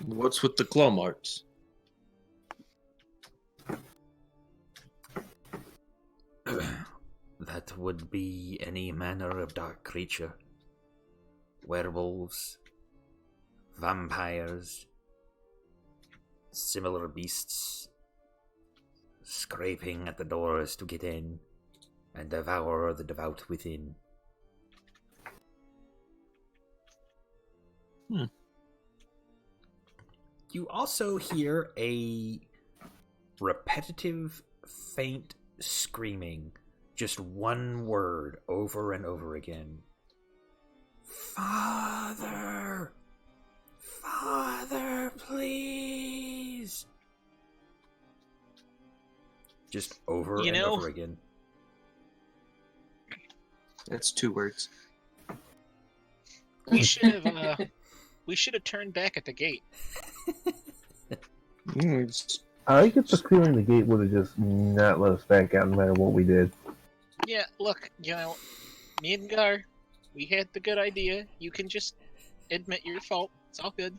What's with the claw marks? That would be any manner of dark creature. Werewolves, vampires, similar beasts, scraping at the doors to get in and devour the devout within. You also hear a repetitive, faint screaming. Just one word over and over again. Father! Father, please! Just over and over again. That's 2 words. We should have turned back at the gate. I get the feeling the gate would have just not let us back out no matter what we did. Yeah, look, me and Gar, we had the good idea. You can just admit your fault. It's all good.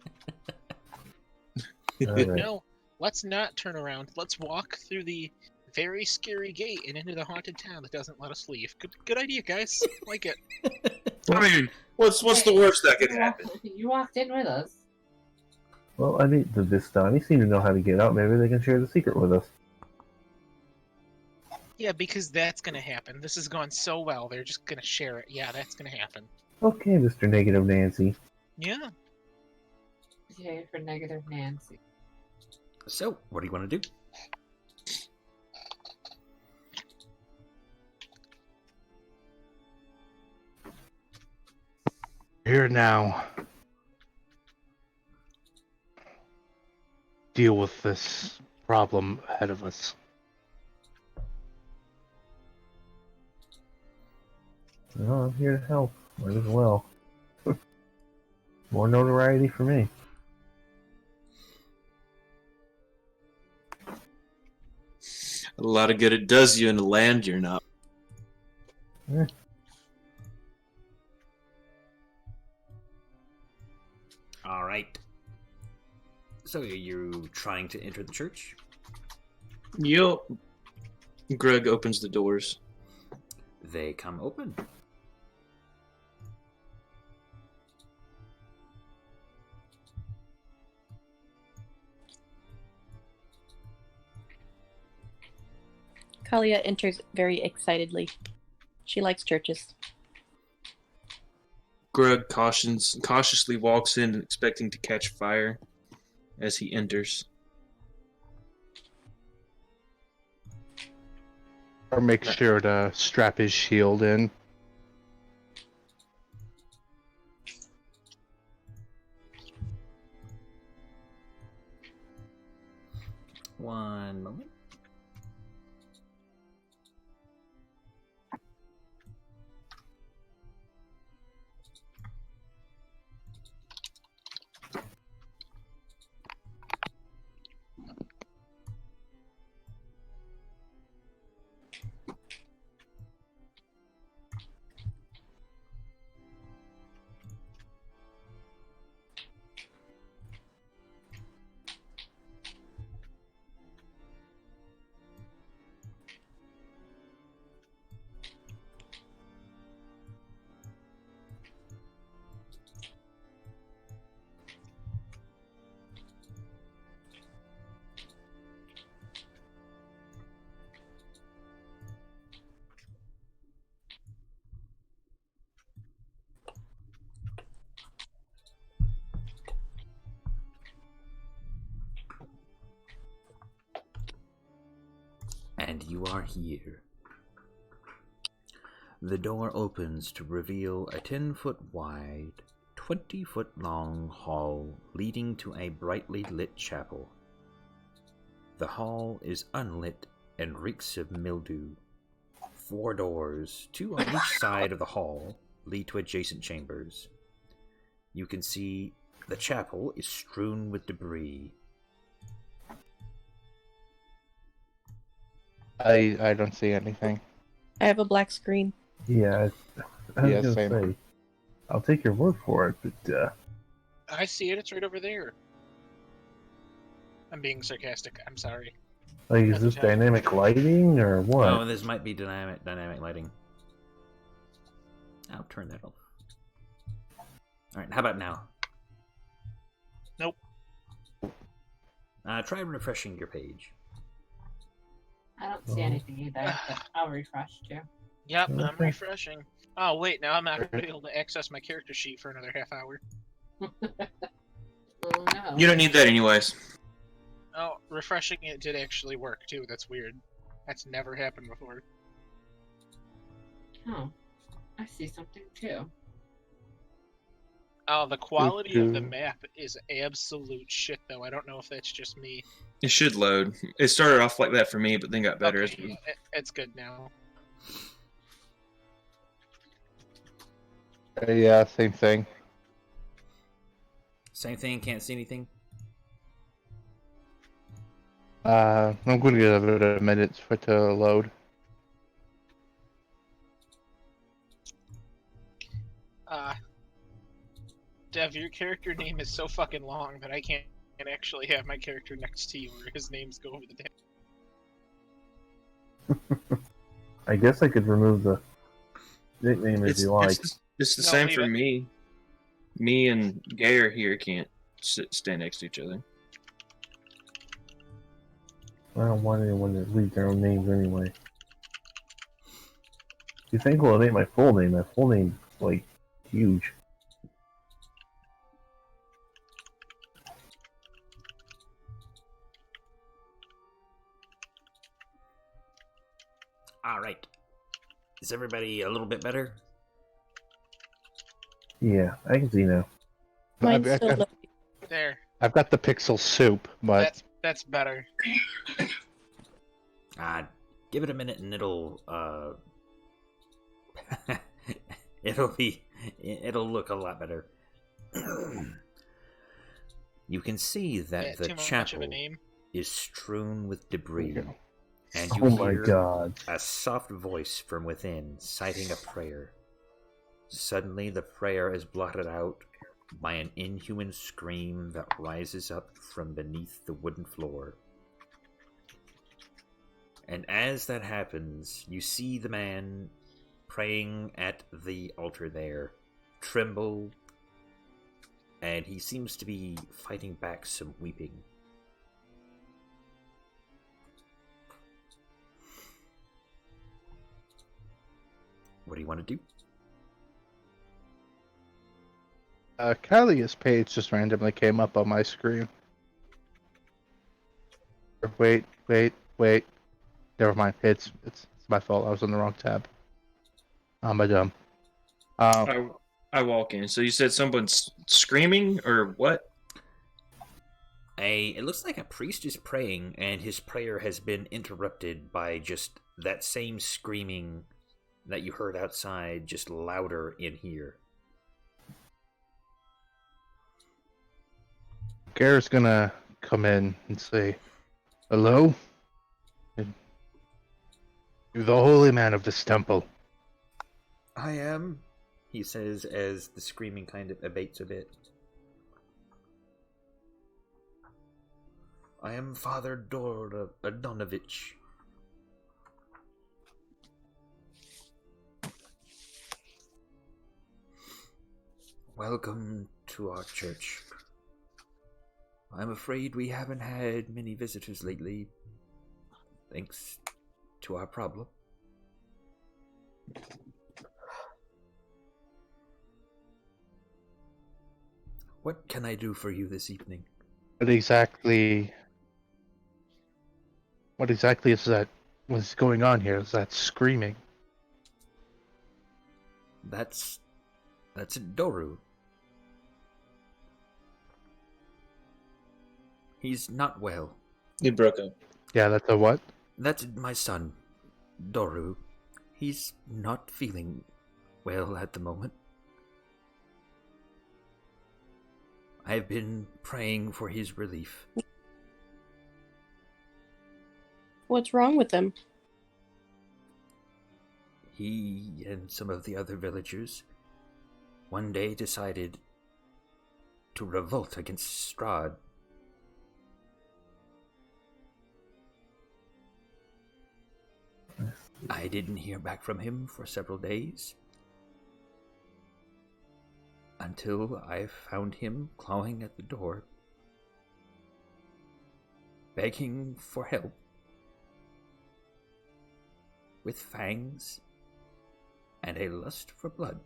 Alright. No, let's not turn around. Let's walk through the very scary gate and into the haunted town that doesn't let us leave. Good idea, guys. Like it. I mean, what's the worst that could happen? You walked in with us. Well, I mean, the Vistani seem to know how to get out. Maybe they can share the secret with us. Yeah, because that's gonna happen. This has gone so well. They're just gonna share it. Yeah, that's gonna happen. Okay, Mr. Negative Nancy. Yeah. Okay, for negative Nancy. So, what do you want to do? Here now. Deal with this problem ahead of us. No, I'm here to help. Might as well. More notoriety for me. A lot of good it does you in the land you're not. Alright. So, are you trying to enter the church? Yup. Greg opens the doors. They come open. Kalia enters very excitedly. She likes churches. Grug cautiously walks in, expecting to catch fire as he enters. Or make sure to strap his shield in. One moment. And you are here. The door opens to reveal a 10-foot wide, 20-foot long hall leading to a brightly lit chapel. The hall is unlit and reeks of mildew. 4 doors, 2 on each side of the hall, lead to adjacent chambers. You can see the chapel is strewn with debris. I don't see anything. I have a black screen. Yeah, I Yeah, was same. gonna say, I'll take your word for it, but I see it. It's right over there. I'm being sarcastic. I'm sorry. like, is this dynamic lighting or what? Oh, this might be dynamic lighting. I'll turn that off. Alright, how about now? Nope. Try refreshing your page. I don't see anything either. I'll refresh too. Yep, I'm Okay. refreshing. Oh, wait, now I'm not going to be able to access my character sheet for another half hour. Oh no. You don't need that anyways. Oh, refreshing it did actually work, too. That's weird. That's never happened before. Oh, I see something too. Oh, the quality of the Doo-doo. map is absolute shit, though. I don't know if that's just me. It should load. It started off like that for me, but then got better. Okay, it's good now. Yeah, same thing. Same thing, can't see anything? I'm going to give it a minute for it to load. Dev, your character name is so fucking long that I can't actually have my character next to you where his names go over the tab. I guess I could remove the nickname if you like. It's the No, same leave for it. me. Me and Gayer here can't stand next to each other. I don't want anyone to leave their own names anyway. You think, well, it ain't my full name. My full name's, like, huge. Alright. Is everybody a little bit better? Yeah, I can see now. Mine's I've, still I've, low. There. I've got the pixel soup, but That's better. Give it a minute and it'll it'll look a lot better. You can see that Yeah, the too much of chapel a name. is strewn with debris, There you go. and you Oh my hear god. a soft voice from within citing a prayer. Suddenly, the prayer is blotted out by an inhuman scream that rises up from beneath the wooden floor. And as that happens, you see the man praying at the altar there tremble, and he seems to be fighting back some weeping. What do you want to do? Callia's page just randomly came up on my screen. Wait. Never mind. It's my fault. I was on the wrong tab. I'm a dumb. I walk in. So you said someone's screaming or what? It looks like a priest is praying, and his prayer has been interrupted by just that same screaming that you heard outside, just louder in here. Garrett's gonna come in and say, "Hello? You're the holy man of this temple." I am, he says as the screaming kind of abates a bit. I am Father Adonovich. Welcome to our church. I'm afraid we haven't had many visitors lately, thanks to our problem. What can I do for you this evening? What exactly is that? What's going on here? Is that screaming? That's Doru. He's not well. He broke up. Yeah, that's a what? That's my son, Doru. He's not feeling well at the moment. I've been praying for his relief. What's wrong with them? He and some of the other villagers one day decided to revolt against Strahd. I didn't hear back from him for several days, until I found him clawing at the door, begging for help, with fangs and a lust for blood.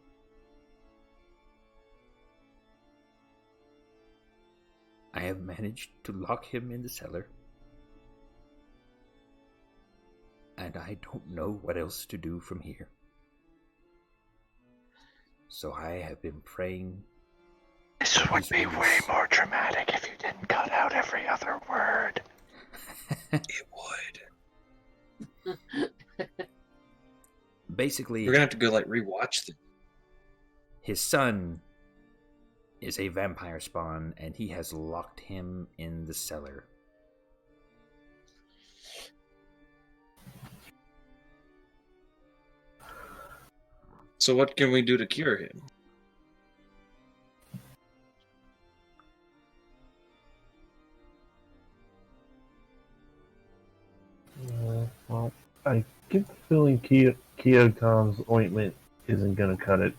I have managed to lock him in the cellar, and I don't know what else to do from here. So I have been praying. This would be way more dramatic if you didn't cut out every other word. It would. Basically, We're gonna have to go rewatch them. his son is a vampire spawn, and he has locked him in the cellar. So what can we do to cure him? Well, I get the feeling Kyokon's ointment isn't gonna cut it.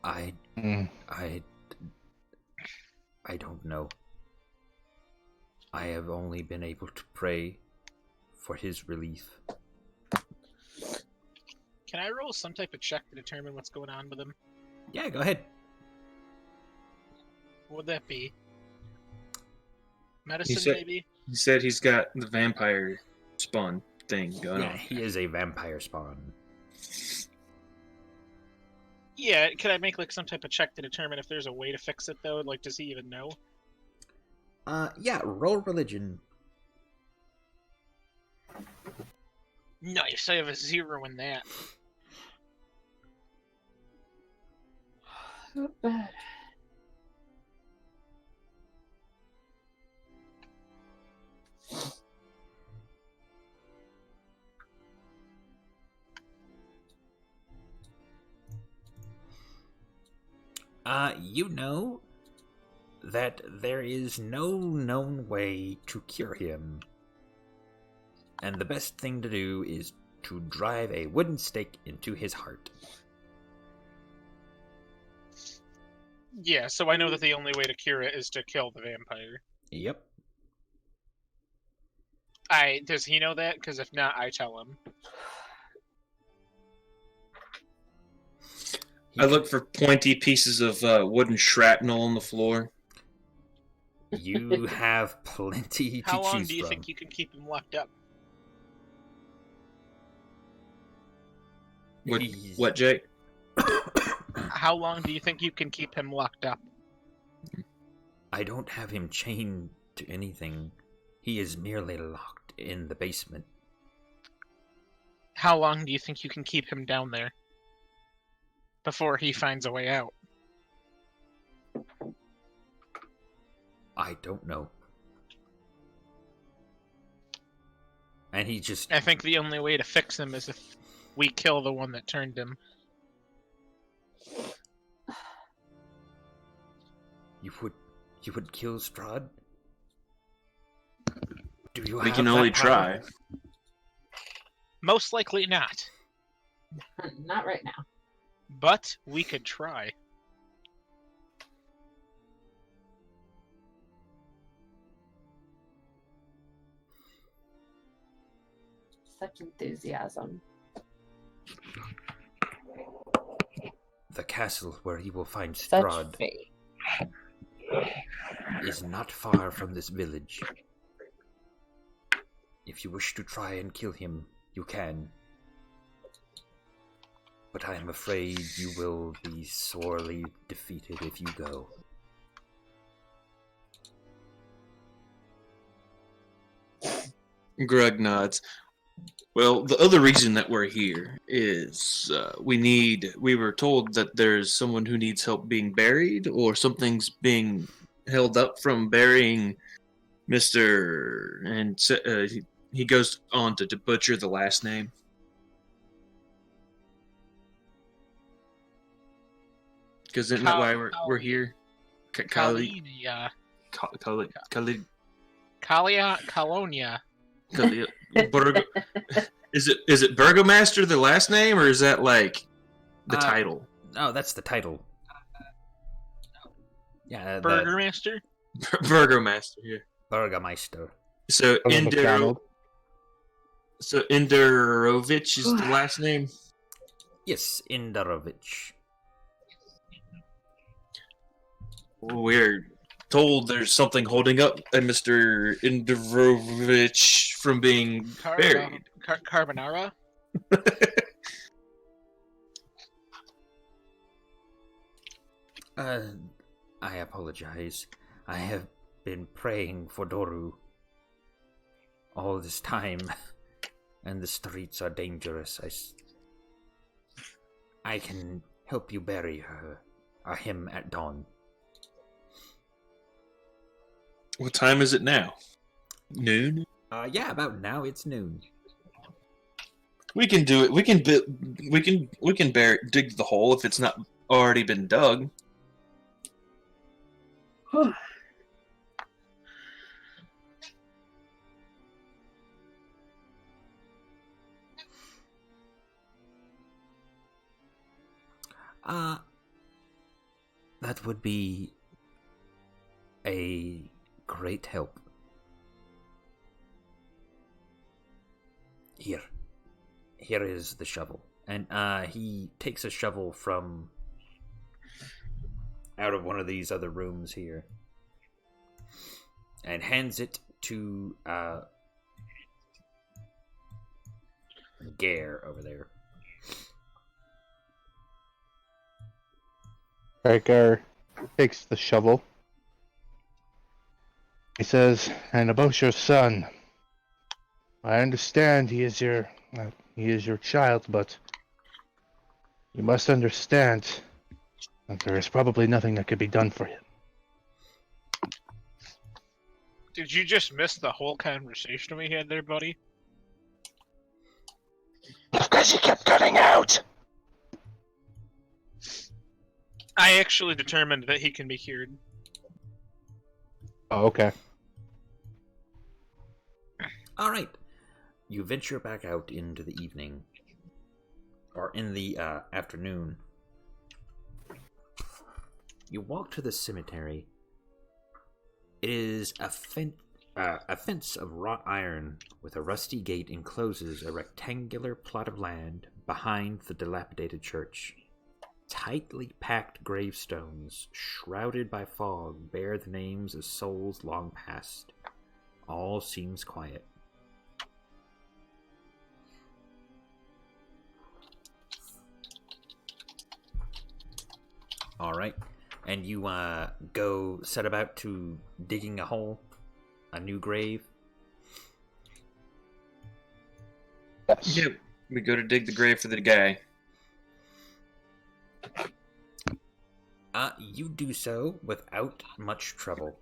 I don't know. I have only been able to pray for his relief. Can I roll some type of check to determine what's going on with him? Yeah, go ahead. What would that be? Medicine, maybe? He said he's got the vampire spawn thing going Yeah, on. he is a vampire spawn. Yeah, could I make some type of check to determine if there's a way to fix it, though? Does he even know? Yeah, roll religion. Nice, I have a 0 in that. Not bad. You know that there is no known way to cure him. And the best thing to do is to drive a wooden stake into his heart. Yeah, so I know that the only way to cure it is to kill the vampire. Yep. Does he know that? Because if not, I tell him. I look for pointy pieces of wooden shrapnel on the floor. You have plenty to How long choose do you from. think you can keep him locked up? What, Jake? How long do you think you can keep him locked up? I don't have him chained to anything. He is merely locked in the basement. How long do you think you can keep him down there? Before he finds a way out? I don't know. And he just... I think the only way to fix him is if we kill the one that turned him. You would kill Strahd? Do you We have can that only power? try. Most likely not. Not right now. But we could try. Such enthusiasm. The castle where he will find Such Strahd faith. is not far from this village. If you wish to try and kill him, you can. But I am afraid you will be sorely defeated if you go. Greg nods. Well, the other reason that we're here is we were told that there's someone who needs help being buried, or something's being held up from burying Mr. And he goes on to butcher the last name. Because isn't that why we're here? Kalinia. Calonia. Is it Burgomaster the last name, or is that like the title? No, that's the title. Yeah, Burgermaster? Burgomaster, yeah. Burgermeister. So McDonald. Inderovich is the last name? Yes, Indarovich. We're told there's something holding up Mr. Inderovich from being buried. Carbonara? I apologize. I have been praying for Doru all this time, and the streets are dangerous. I can help you bury her, or him at dawn. What time is it now? Noon? Yeah, about now it's noon. We can do it. We can dig the hole if it's not already been dug. That would be a great help. Here is the shovel. And he takes a shovel from out of one of these other rooms here and hands it to Gare over there. Riker takes the shovel. He says, "And about your son, I understand he is your child, but you must understand that there is probably nothing that could be done for him." Did you just miss the whole conversation we had there, buddy? Because he kept cutting out. I actually determined that he can be cured. Oh, okay. All right. You venture back out into the evening, or in the afternoon. You walk to the cemetery. It is A fence of wrought iron with a rusty gate encloses a rectangular plot of land behind the dilapidated church. Tightly packed gravestones, shrouded by fog, bear the names of souls long past. All seems quiet. All right, and you go set about to digging a hole, a new grave. Yes. Yep. We go to dig the grave for the guy. You do so without much trouble.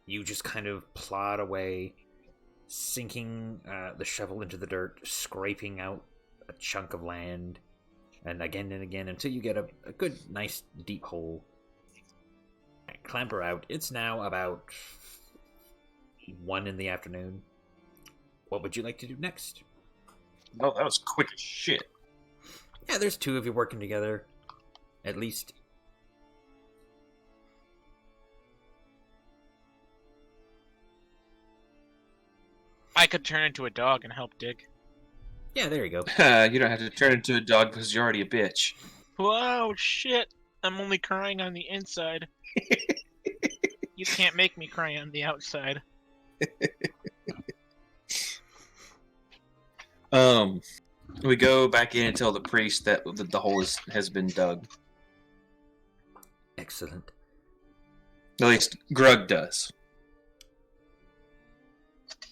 You just kind of plod away, sinking the shovel into the dirt, scraping out a chunk of land, and again until you get a good, nice, deep hole. Clamber out. It's now about 1 in the afternoon. What would you like to do next? Oh, that was quick as shit. Yeah, there's 2 of you working together, at least. I could turn into a dog and help dig. Yeah, there you go. You don't have to turn into a dog because you're already a bitch. Whoa, shit! I'm only crying on the inside. You can't make me cry on the outside. We go back in and tell the priest that the hole has been dug. Excellent. At least Grug does.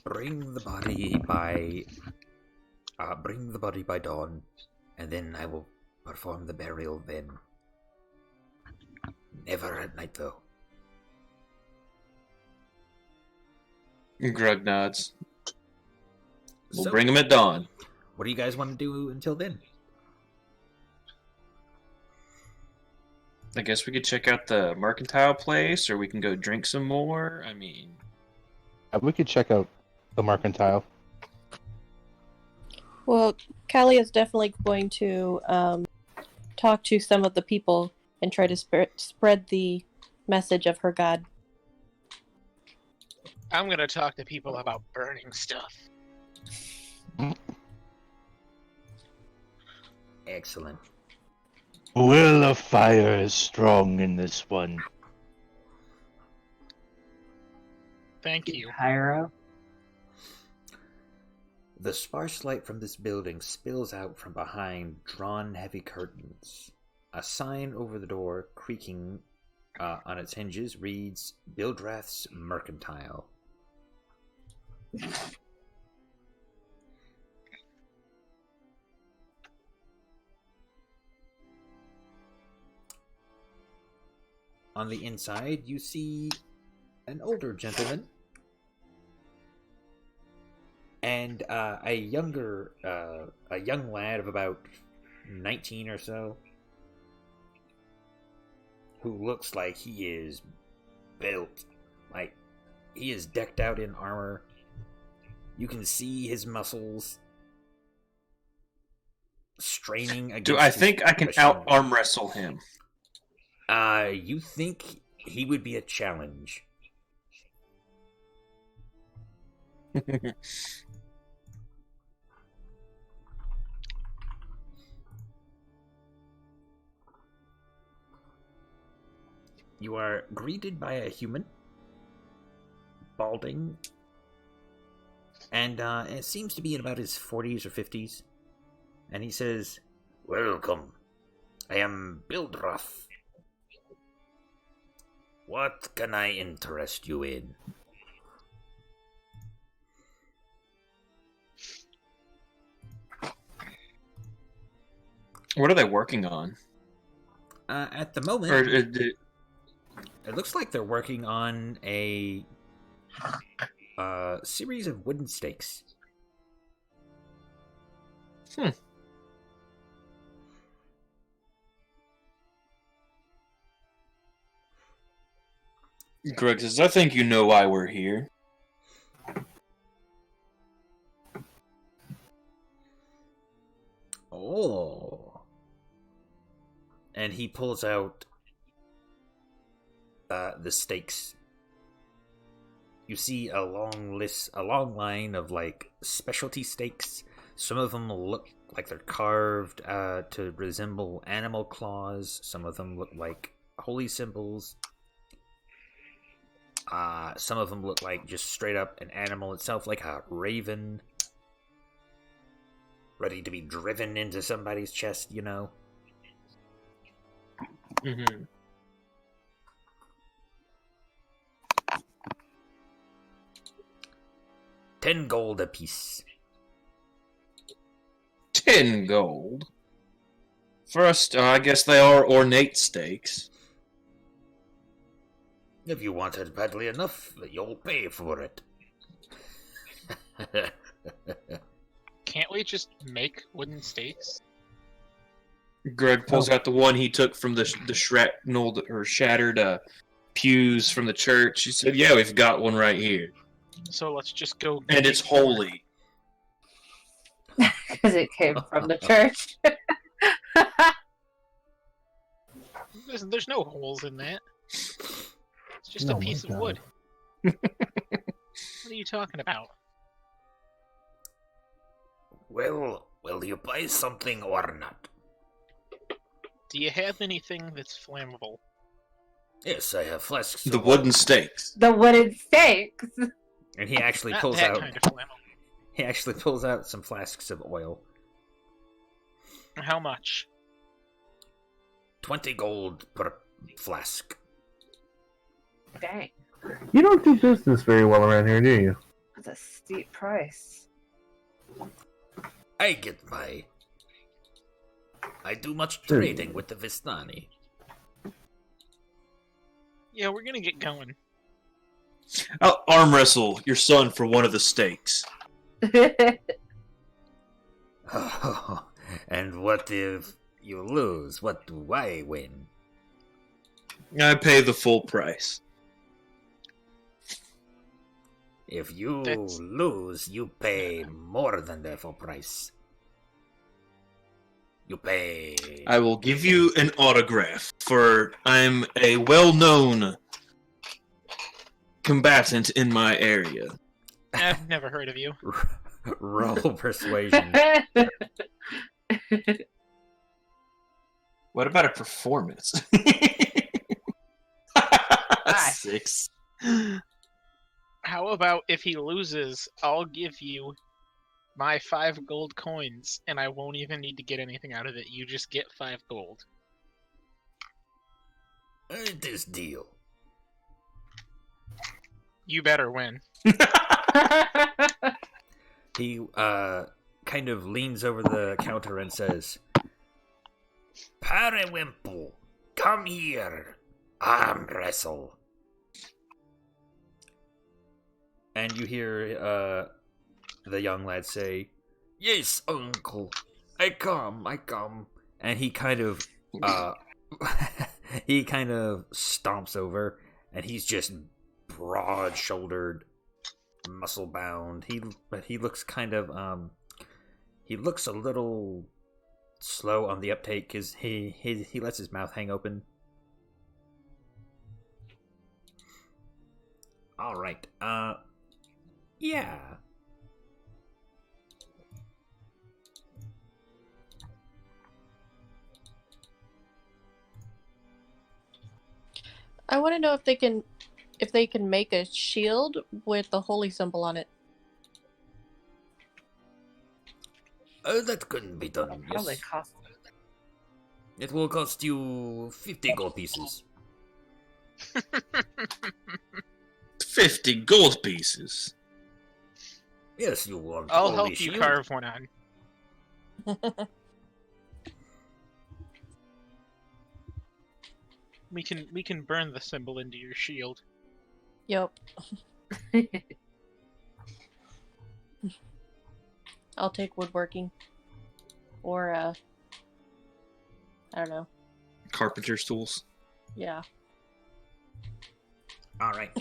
Bring the body by dawn, and then I will perform the burial then. Never at night, though. Grug nods. We'll So, bring him at dawn. what do you guys want to do until then? I guess we could check out the mercantile place, or we can go drink some more. I mean, We could check out the mercantile. Well, Callie is definitely going to talk to some of the people and try to spread the message of her god. I'm gonna talk to people about burning stuff. Excellent. Will of fire is strong in this one. Thank you. Pyro. The sparse light from this building spills out from behind drawn heavy curtains. A sign over the door, creaking on its hinges, reads, Bildrath's Mercantile. On the inside, you see an older gentleman and a young lad of about 19 or so, who looks like he is built, like he is decked out in armor. You can see his muscles straining against. do I think I can machine. out arm wrestle him? You think he would be a challenge? You are greeted by a human, balding, and it seems to be in about his 40s or 50s. And he says, Welcome. I am Bildrath. What can I interest you in? What are they working on? At the moment, Or it looks like they're working on a series of wooden stakes. Greg says, I think you know why we're here. Oh. And he pulls out the stakes. You see a long line of like specialty stakes. Some of them look like they're carved to resemble animal claws. Some of them look like holy symbols. Some of them look like just straight up an animal itself, like a raven, ready to be driven into somebody's chest, you know? Mm-hmm. $10 apiece. 10 gold. First, I guess they are ornate stakes. If you want it badly enough, you'll pay for it. Can't we just make wooden stakes? Greg pulls out the one he took from the shrapnel or shattered pews from the church. He said, "Yeah, we've got one right here, So let's just go. and it's holy." Because it came from the church. There's no holes in that. It's just a Oh my piece of God. wood. What are you talking about? Well, will you buy something or not? Do you have anything that's flammable? Yes, I have flasks. The of wooden oil. stakes. The wooden stakes. And he actually Not pulls that out. kind of flammable. He actually pulls out some flasks of oil. How much? 20 gold per flask. Dang, You don't do business very well around here, do you? that's a steep price. I get by. I do much trading with the Vistani. Yeah, we're gonna get going. I'll arm wrestle your son for one of the stakes. And what if you lose? What do I win? I pay the full price. If you That's- lose, you pay more than the full price. You pay. I will give you an autograph, for I'm a well-known combatant in my area. I've never heard of you. Roll persuasion. What about a performance? Five. 6. How about if he loses, I'll give you my 5 gold coins, and I won't even need to get anything out of it. You just get 5 gold. This deal. You better win. He kind of leans over the counter and says, "Periwimple, come here. Arm wrestle." And you hear the young lad say, "Yes, uncle. I come. And he kind of he kind of stomps over, and he's just broad-shouldered, muscle-bound. But he looks kind of he looks a little slow on the uptake because he lets his mouth hang open. All right. Yeah. I want to know if they can make a shield with the holy symbol on it. Oh, that couldn't be done. That'll probably Yes. cost. It will cost you 50 gold pieces. 50 gold pieces. Yes, you want. I'll holy help you shield? carve one on. We can burn the symbol into your shield. Yep. I'll take woodworking. Or, I don't know. Carpenter's tools. Yeah. All right.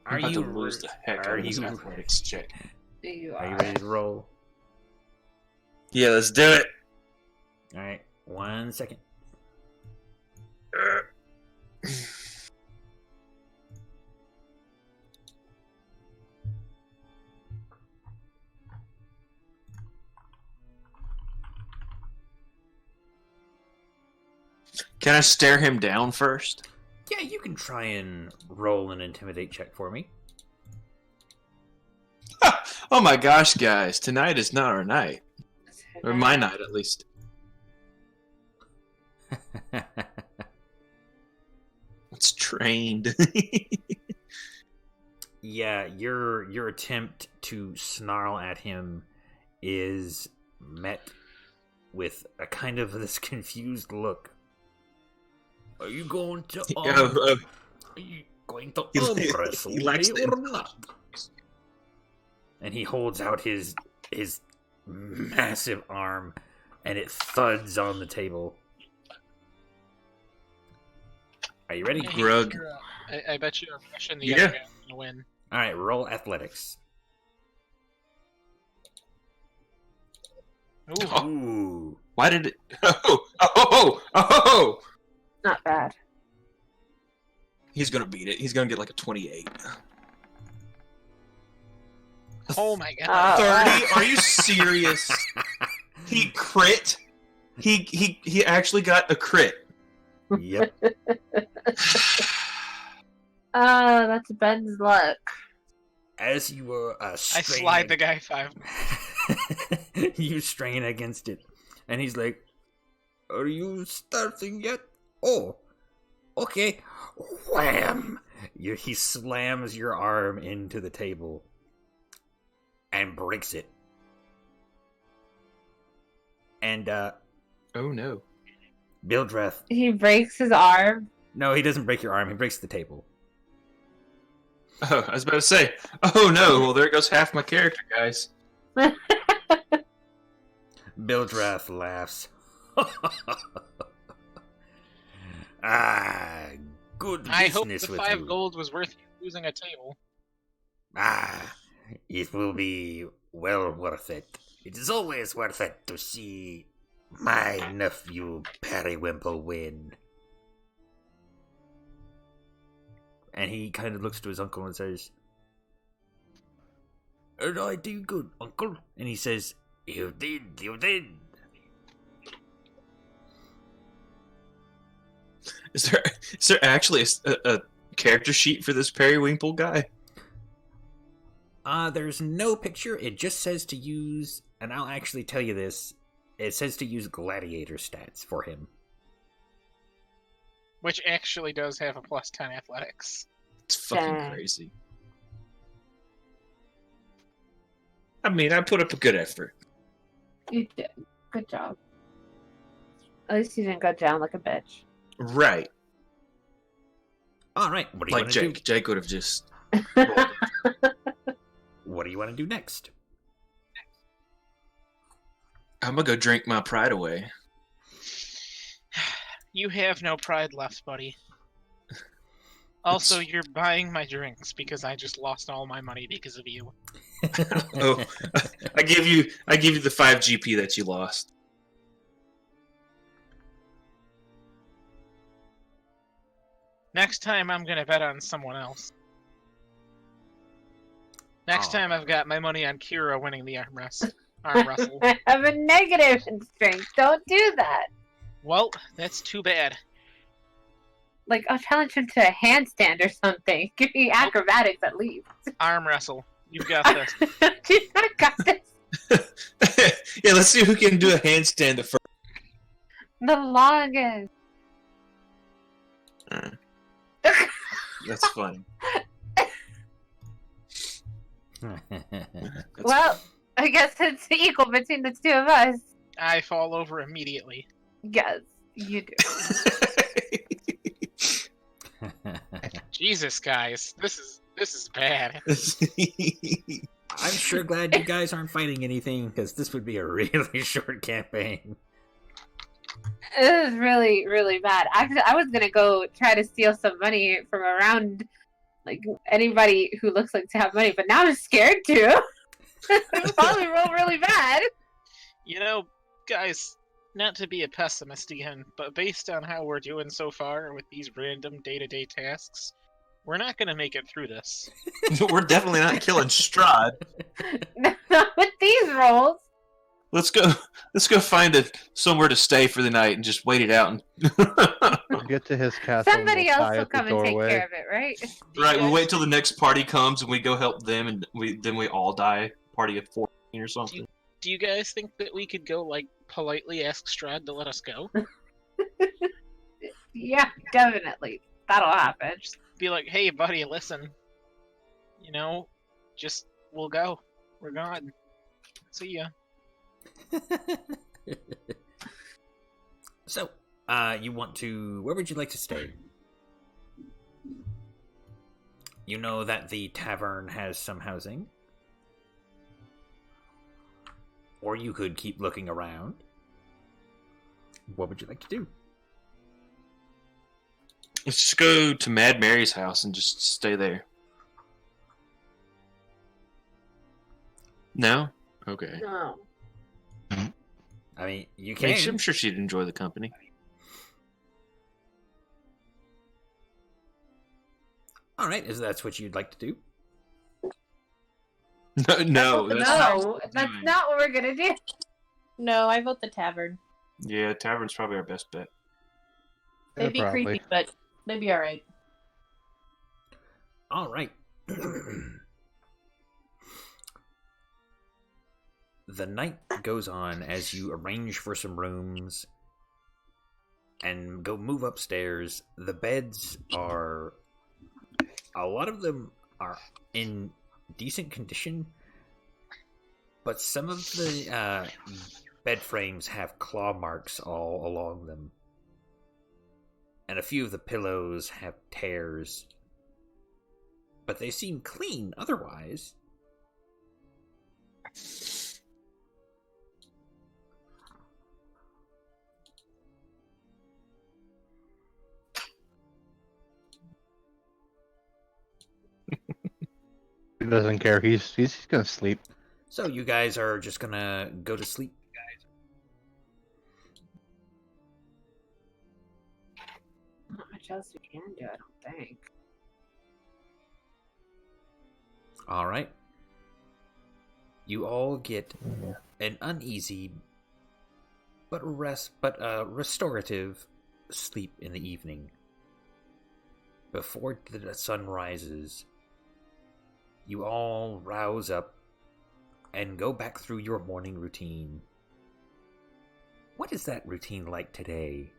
I'm Are about you to lose the heck are out of this you- athletics check. You Are you are. ready to roll? Yeah, let's do it. All right. 1 second. Can I stare him down first? Yeah, you can try and roll an intimidate check for me. Oh my gosh, guys. Tonight is not our night. Or my night, at least. It's trained. Yeah, your attempt to snarl at him is met with a kind of this confused look. Are you going to are you going to wrestle he likes me or not? And he holds out his massive arm, and it thuds on the table. Are you ready? Grug. I bet you Russian the Yeah. other guy's gonna win. All right, roll athletics. Ooh. Ooh. Why did it... Oh! Not bad. He's gonna beat it. He's gonna get like a 28. Oh my god. 30? Are you serious? He crit? He actually got a crit. Yep. Oh, that's Ben's luck. As you were I straining, slide the guy 5. you strain against it, and he's like, "Are you starting yet? Oh, okay." Wham! He slams your arm into the table and breaks it. And Oh no. Bildreth. He breaks his arm. No, he doesn't break your arm. He breaks the table. Oh, I was about to say. Oh no. Well, there goes half my character, guys. Bildreth laughs. Good business I hope the with 5 you. gold was worth you losing a table. It will be well worth it. It is always worth it to see my nephew Periwimple win. And he kind of looks to his uncle and says, "Did I do good, uncle?" And he says, "You did, you did." Is there actually a character sheet for this Periwinkle guy? There's no picture. It just says to use, and I'll actually tell you this, it says to use gladiator stats for him. Which actually does have a +10 athletics. It's fucking Dang. crazy. I mean, I put up a good effort. You did. Good job. At least you didn't go down like a bitch. Right. Alright, what do you Like want to do? Jake would have just... What do you want to do next? I'm gonna go drink my pride away. You have no pride left, buddy. Also, you're buying my drinks because I just lost all my money because of you. Oh, I give you the 5 GP that you lost. Next time, I'm gonna bet on someone else. Next time, I've got my money on Kira winning the arm wrestle. I have a negative in strength. Don't do that. Well, that's too bad. Like, I'll challenge him to a handstand or something. Give me acrobatics at least. Arm wrestle. You've got this. I got this. Yeah, let's see who can do a handstand the first. The longest. That's funny. Well, I guess it's equal between the two of us. I fall over immediately. Yes, you do. Jesus, guys, this is bad. I'm sure glad you guys aren't fighting anything, because this would be a really short campaign. It was really, really bad. Actually, I was gonna go try to steal some money from around, like, anybody who looks like to have money, but now I'm scared too. It'll probably roll really bad. You know, guys, not to be a pessimist again, but based on how we're doing so far with these random day-to-day tasks, we're not gonna make it through this. We're definitely not killing Strahd. Not with these rolls. Let's go. Let's go find somewhere to stay for the night and just wait it out. We'll get to his castle. Somebody and we'll else die will at the come and take doorway. care of it, right? Right. We wait till the next party comes and we go help them, and we all die. Party of 14 or something. Do you guys think that we could go, like, politely ask Strahd to let us go? Yeah, definitely. That'll happen. Just be like, hey, buddy, listen. You know, just, we'll go. We're gone. See ya. So, you want to... Where would you like to stay? You know that the tavern has some housing. Or you could keep looking around. What would you like to do? Let's just go to Mad Mary's house and just stay there. No? Okay. No. I mean, you I mean, can. I'm sure she'd enjoy the company. All right, is that what you'd like to do? No, that's No, that's not what we're gonna do. No, I vote the tavern. Yeah, tavern's probably our best bet. They'd be probably. creepy, but they'd be alright. All right. The night goes on as you arrange for some rooms and go move upstairs. The beds are... A lot of them are in decent condition, but some of the bed frames have claw marks all along them. And a few of the pillows have tears. But they seem clean otherwise. He doesn't care. He's gonna sleep. So you guys are just gonna go to sleep? Not much else we can do, I don't think. All right. You all get Yeah. an uneasy but restorative sleep in the evening. Before the sun rises, you all rouse up and go back through your morning routine. What is that routine like today?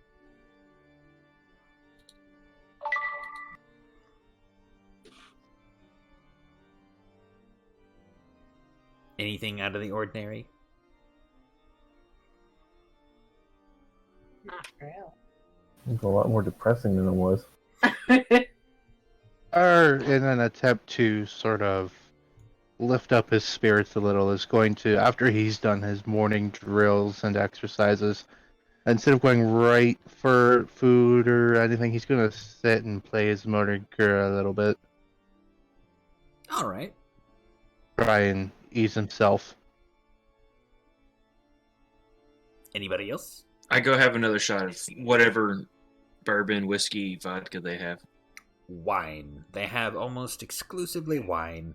Anything out of the ordinary? Not real. It's a lot more depressing than it was. Or in an attempt to sort of lift up his spirits a little, is going to, after he's done his morning drills and exercises, instead of going right for food or anything, he's going to sit and play his motorcura a little bit. All right. Try and ease himself. Anybody else? I go have another shot of whatever bourbon, whiskey, vodka they have. Wine. They have almost exclusively wine.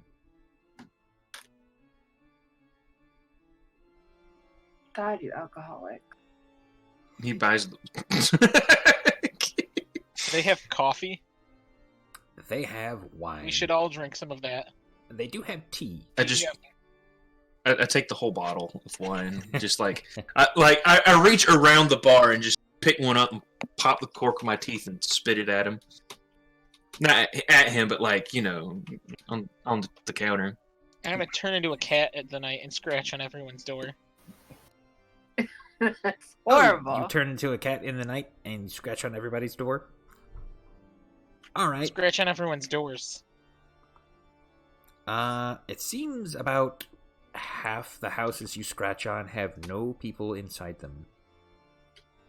God, you alcoholic. He buys. They have coffee. They have wine. We should all drink some of that. They do have tea. I just. Yeah. I take the whole bottle of wine. Just I reach around the bar and just pick one up and pop the cork with my teeth and spit it at him. Not at him, but on the counter. I'm gonna turn into a cat at the night and scratch on everyone's door. That's horrible. You turn into a cat in the night and scratch on everybody's door? All right. Scratch on everyone's doors. It seems about half the houses you scratch on have no people inside them.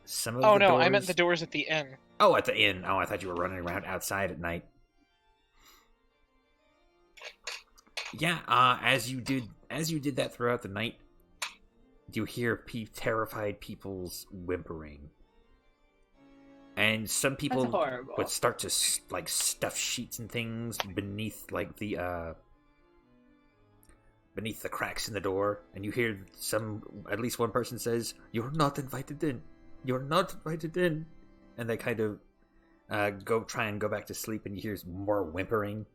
Some of Oh the no, doors... I meant the doors at the inn. Oh, at the inn. Oh, I thought you were running around outside at night. Yeah, as you did that throughout the night, you hear terrified people's whimpering. And some people That's horrible. would start to stuff sheets and things beneath the beneath the cracks in the door, and you hear at least one person says, "You're not invited in. You're not invited in." And they kind of try and go back to sleep, and you hear more whimpering.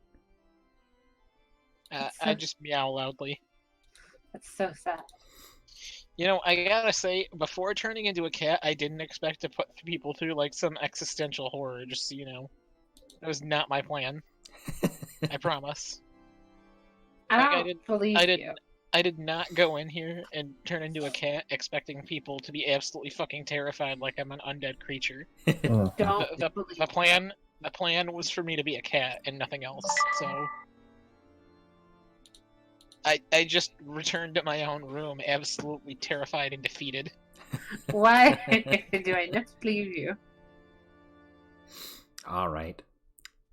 I just meow loudly. That's so sad. You know, I gotta say, before turning into a cat, I didn't expect to put people through, like, some existential horror, just so you know. That was not my plan. I promise. I don't believe you. I did not go in here and turn into a cat expecting people to be absolutely fucking terrified like I'm an undead creature. Don't The plan was for me to be a cat and nothing else, so... I just returned to my own room, absolutely terrified and defeated. Why do I not believe you? Alright.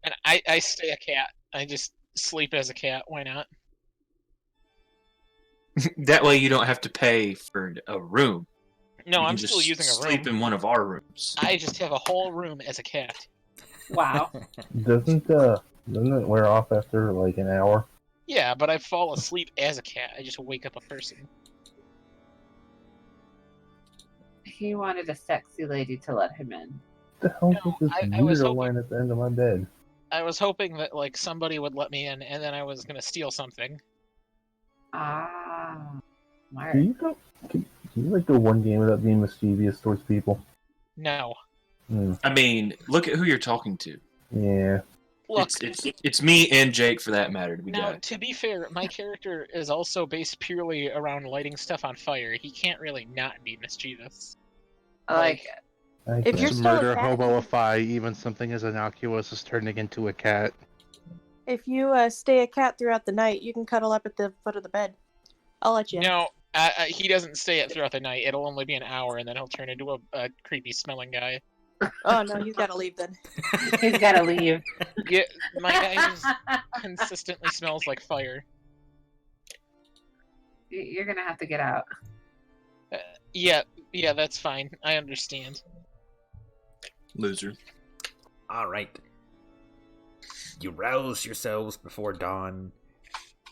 And I stay a cat. I just sleep as a cat. Why not? That way you don't have to pay for a room. No, You I'm can still just using a room. sleep in one of our rooms. I just have a whole room as a cat. Wow. Doesn't it wear off after like an hour? Yeah, but I fall asleep as a cat. I just wake up a person. He wanted a sexy lady to let him in. What the hell's No, with this I was weirdo hoping- line at the end of my bed? I was hoping that, like, somebody would let me in, and then I was gonna steal something. Ah. Can Mark. you like go one game without being mischievous towards people? No. I mean, look at who you're talking to. Yeah. Look, It's me and Jake, for that matter, to be now, done. to be fair, my character is also based purely around lighting stuff on fire. He can't really not be mischievous. I like it. I If guess. you're To still a murder, cat, hoboify, even something as innocuous as turning into a cat. if you stay a cat throughout the night, you can cuddle up at the foot of the bed. I'll let you. No, he doesn't stay it throughout the night. It'll only be an hour, and then he'll turn into a creepy smelling guy. Oh no, he's got to leave then. He's gotta leave. Yeah, my guy just consistently smells like fire. You're gonna have to get out. Yeah, that's fine. I understand. Loser. Alright. You rouse yourselves before dawn,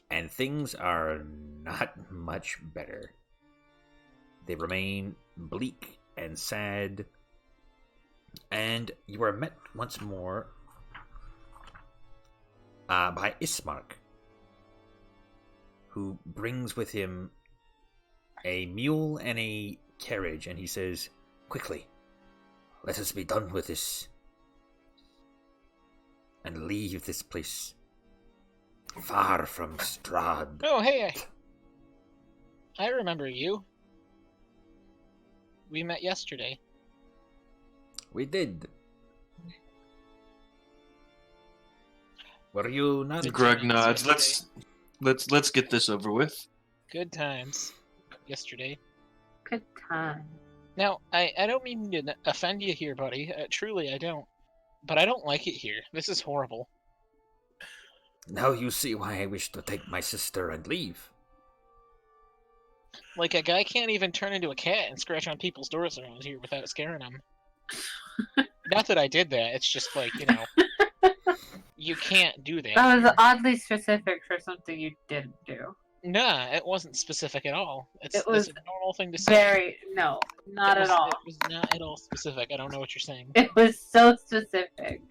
and things are not much better. They remain bleak and sad, and you are met once more by Ismark, who brings with him a mule and a carriage, and he says, "Quickly, let us be done with this, and leave this place, far from Strahd." Oh, hey, I remember you. We met yesterday. We did. Were you not? Greg nods. Let's get this over with. Good times. Yesterday. Good time. Now, I don't mean to offend you here, buddy. Truly, I don't. But I don't like it here. This is horrible. Now you see why I wish to take my sister and leave. Like, a guy can't even turn into a cat and scratch on people's doors around here without scaring them. Not that I did that, it's just like, you know, you can't do that. That was oddly specific for something you didn't do. Nah, it wasn't specific at all. It's was a normal thing to say. No, not at all. It was not at all specific. I don't know what you're saying. It was so specific.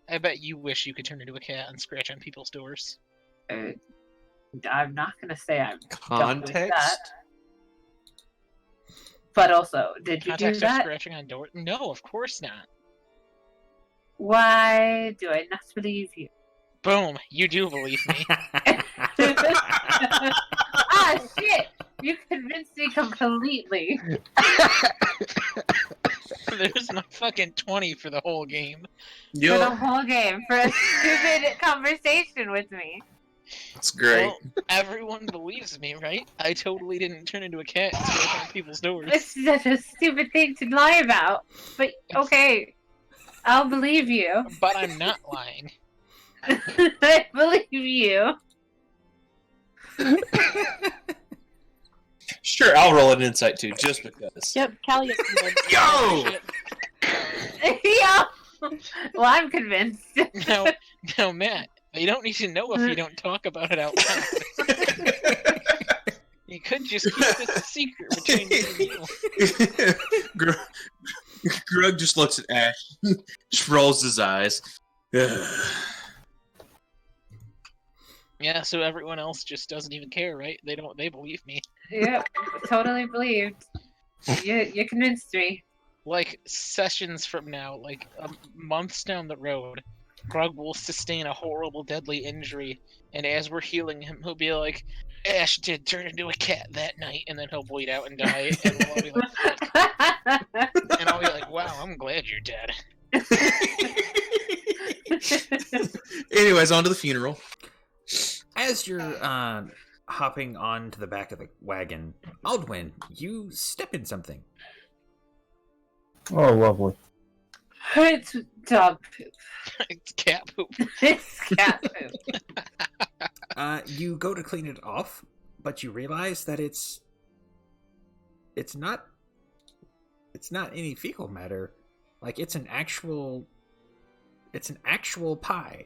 I bet you wish you could turn into a cat and scratch on people's doors. I'm not gonna say I'm done with that. Context? But also, did you Context do of that? scratching on doors? No, of course not. Why do I not believe you? Boom, you do believe me. Ah, shit! You convinced me completely. There's my fucking 20 for the whole game. For the whole game, for a stupid conversation with me. It's great. Well, everyone believes me, right? I totally didn't turn into a cat and scratch on people's doors. It's such a stupid thing to lie about. But, okay. I'll believe you. But I'm not lying. I believe you. Sure, I'll roll an insight too, just because. Yep, Callie is convinced. Yo! Yeah. Well, I'm convinced. No, Matt. You don't need to know if you don't talk about it out loud. You could just keep this a secret between me and you. Grug just looks at Ash, just rolls his eyes. Yeah, so everyone else just doesn't even care, right? They believe me. Yep, totally believed. You convinced me. Like, sessions from now, like, months down the road, Grug will sustain a horrible, deadly injury, and as we're healing him, he'll be like, Ash did turn into a cat that night, and then he'll bleed out and die, and we'll all be like, and I'll be like, wow, I'm glad you're dead. Anyways, on to the funeral. As you're hopping onto the back of the wagon, Aldwin, you step in something. Oh, lovely. It's dog poop. It's cat poop. It's cat poop. You go to clean it off, but you realize that it's not any fecal matter. Like, it's an actual pie.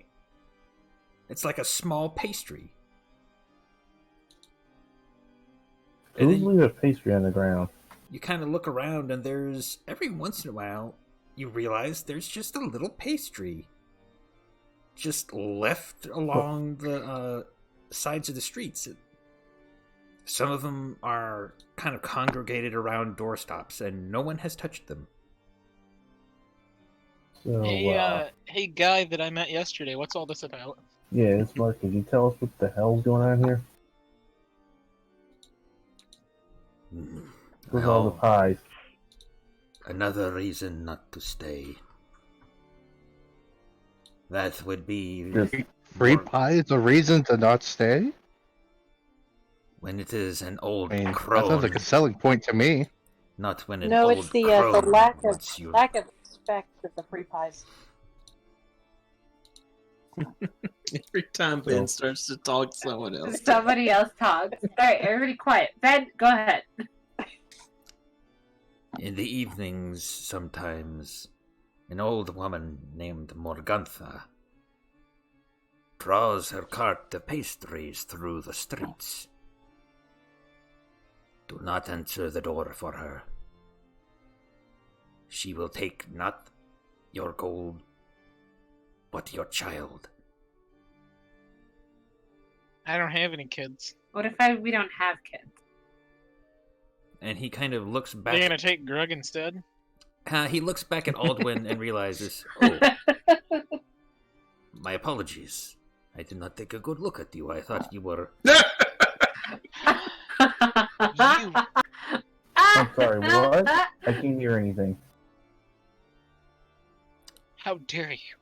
It's like a small pastry. And Who's then leaving a pastry on the ground? you kind of look around, and there's, every once in a while, you realize there's just a little pastry just left along the sides of the streets. Some of them are kind of congregated around doorstops, and no one has touched them. So, Hey, guy that I met yesterday, what's all this about? yeah, it's Mark. Could you tell us what the hell's going on here? With all the pies. Another reason not to stay. That would be Free pie is a reason to not stay? when it is an old I mean, that crone. sounds like a selling point to me. Not when an No, old it's the crone lack of wants you. respect of the free pies. Every time Ben starts to talk to someone else. Somebody else talks. Alright, everybody quiet. Ben, go ahead. In the evenings, sometimes, an old woman named Morgantha draws her cart of pastries through the streets. Do not answer the door for her. She will take not your gold, but your child. I don't have any kids. What if we don't have kids? And he kind of looks They're back. gonna take Grug instead? He looks back at Aldwin and realizes, oh, my apologies. I did not take a good look at you. I thought you were... You, I'm sorry, what? I can't hear anything. how dare you?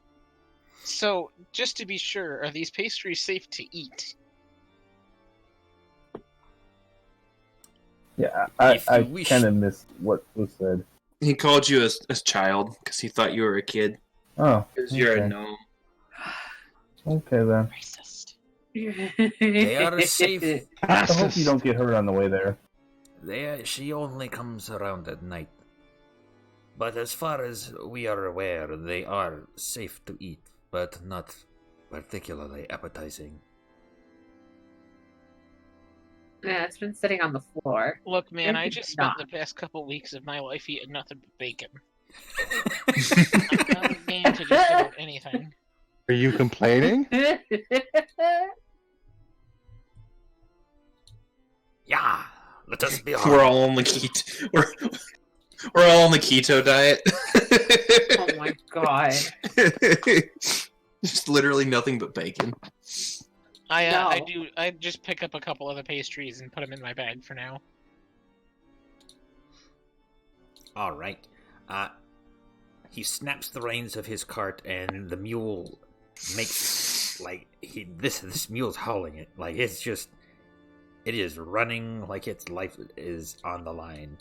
So, just to be sure, are these pastries safe to eat? Yeah, If I you wish- kind of missed what was said. He called you a child because he thought you were a kid. Oh, Because you're a okay. gnome. Okay then. Racist. They are safe. I hope you don't get hurt on the way there. She only comes around at night. But as far as we are aware, they are safe to eat, but not particularly appetizing. Yeah, it's been sitting on the floor. Look, man, I Maybe just spent not. the past couple weeks of my life eating nothing but bacon. I'm not game to just about anything. Are you complaining? Yeah, let us be We're all on the keto. We're all on the keto diet. Oh my god. Just literally nothing but bacon. I No. I just pick up a couple other pastries and put them in my bag for now. All right. He snaps the reins of his cart, and the mule makes this mule's hauling it. Like, it's just, it is running like its life is on the line.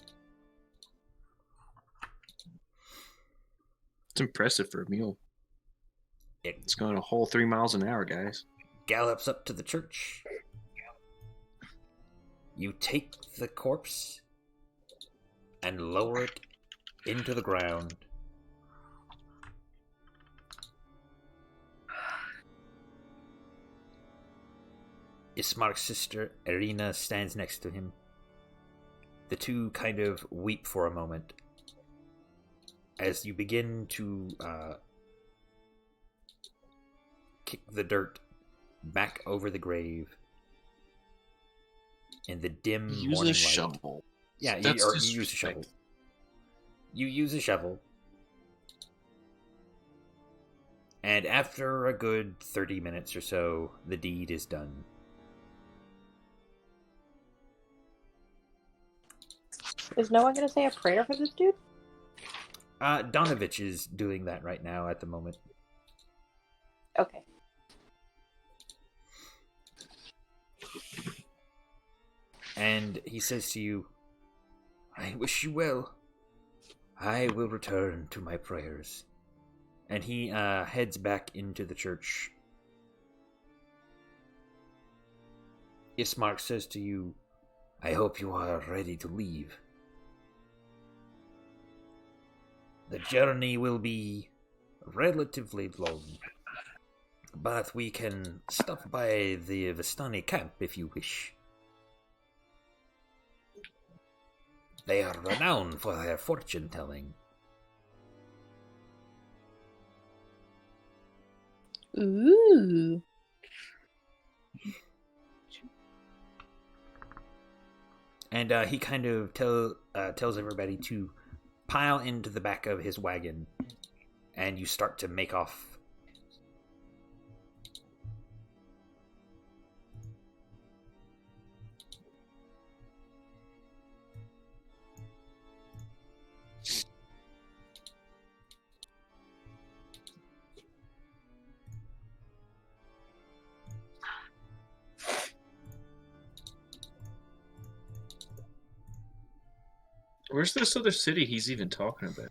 It's impressive for a mule. It It's going a whole 3 miles an hour, guys. gallops up to the church. You take the corpse and lower it into the ground. Ismark's sister, Irina, stands next to him. The two kind of weep for a moment as you begin to kick the dirt back over the grave in the dim Use morning a light. shovel. Yeah, That's you use a shovel. You use a shovel. And after a good 30 minutes or so, the deed is done. Is no one gonna say a prayer for this dude? Donovich is doing that right now at the moment. Okay. And he says to you, I wish you well. I will return to my prayers. And he heads back into the church. Ismark says to you, I hope you are ready to leave. The journey will be relatively long, but we can stop by the Vistani camp if you wish. They are renowned for their fortune-telling. Ooh. And he kind of tells everybody to pile into the back of his wagon, and you start to make off. Where's this other city he's even talking about?